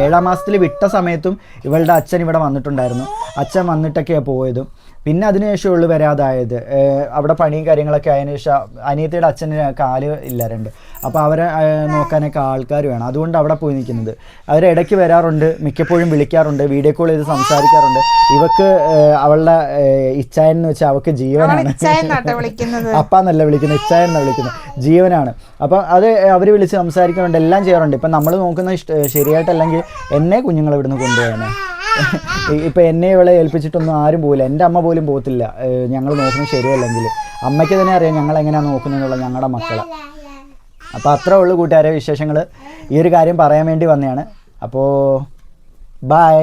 7-ാം മാസത്തിൽ വിട്ട സമയത്തും ഇവളുടെ അച്ഛൻ ഇവിടെ വന്നിട്ടുണ്ടായിരുന്നു. അച്ഛൻ വന്നിട്ടൊക്കെയാണ് പോയതും. പിന്നെ അതിനുശേഷമുള്ളു വരാതായത്. അവിടെ പണിയും കാര്യങ്ങളൊക്കെ അതിന് ശേഷം അനിയത്തിയുടെ അച്ഛന് കാല് ഇല്ലാറുണ്ട്. അപ്പോൾ അവരെ നോക്കാനൊക്കെ ആൾക്കാർ വേണം. അതുകൊണ്ട് അവിടെ പോയി നിൽക്കുന്നത്. അവരിടയ്ക്ക് വരാറുണ്ട്, മിക്കപ്പോഴും വിളിക്കാറുണ്ട്, വീഡിയോ കോൾ ചെയ്ത് സംസാരിക്കാറുണ്ട്. ഇവക്ക് അവളുടെ ഇച്ചായൻ എന്ന് വെച്ചാൽ അവൾക്ക് ജീവനാണ്. അപ്പാന്നല്ല വിളിക്കുന്നത്, ഇച്ചായൻ എന്നാണ് വിളിക്കുന്നത്, ജീവനാണ്. അപ്പം അത് അവർ വിളിച്ച് സംസാരിക്കാറുണ്ട്, എല്ലാം ചെയ്യാറുണ്ട്. ഇപ്പം നമ്മൾ നോക്കുന്ന ശരിയായിട്ടല്ലെങ്കിൽ എന്നെ കുഞ്ഞുങ്ങൾ ഇവിടുന്ന് കൊണ്ടുപോകാനാണ്. ഇപ്പം എന്നെ ഇവളെ ഏൽപ്പിച്ചിട്ടൊന്നും ആരും പോകില്ല. എൻ്റെ അമ്മ പോലും പോകത്തില്ല ഞങ്ങൾ നോക്കുന്നത് ശരിയല്ലെങ്കിൽ. അമ്മയ്ക്ക് തന്നെ അറിയാം ഞങ്ങൾ എങ്ങനെയാണ് നോക്കുന്നതെന്നുള്ള ഞങ്ങളുടെ മക്കളെ. അപ്പോൾ അത്രേ ഉള്ളൂ കൂട്ടുകാരെ വിശേഷങ്ങൾ. ഈ ഒരു കാര്യം പറയാൻ വേണ്ടി വന്നതാണ്. അപ്പോൾ ബൈ.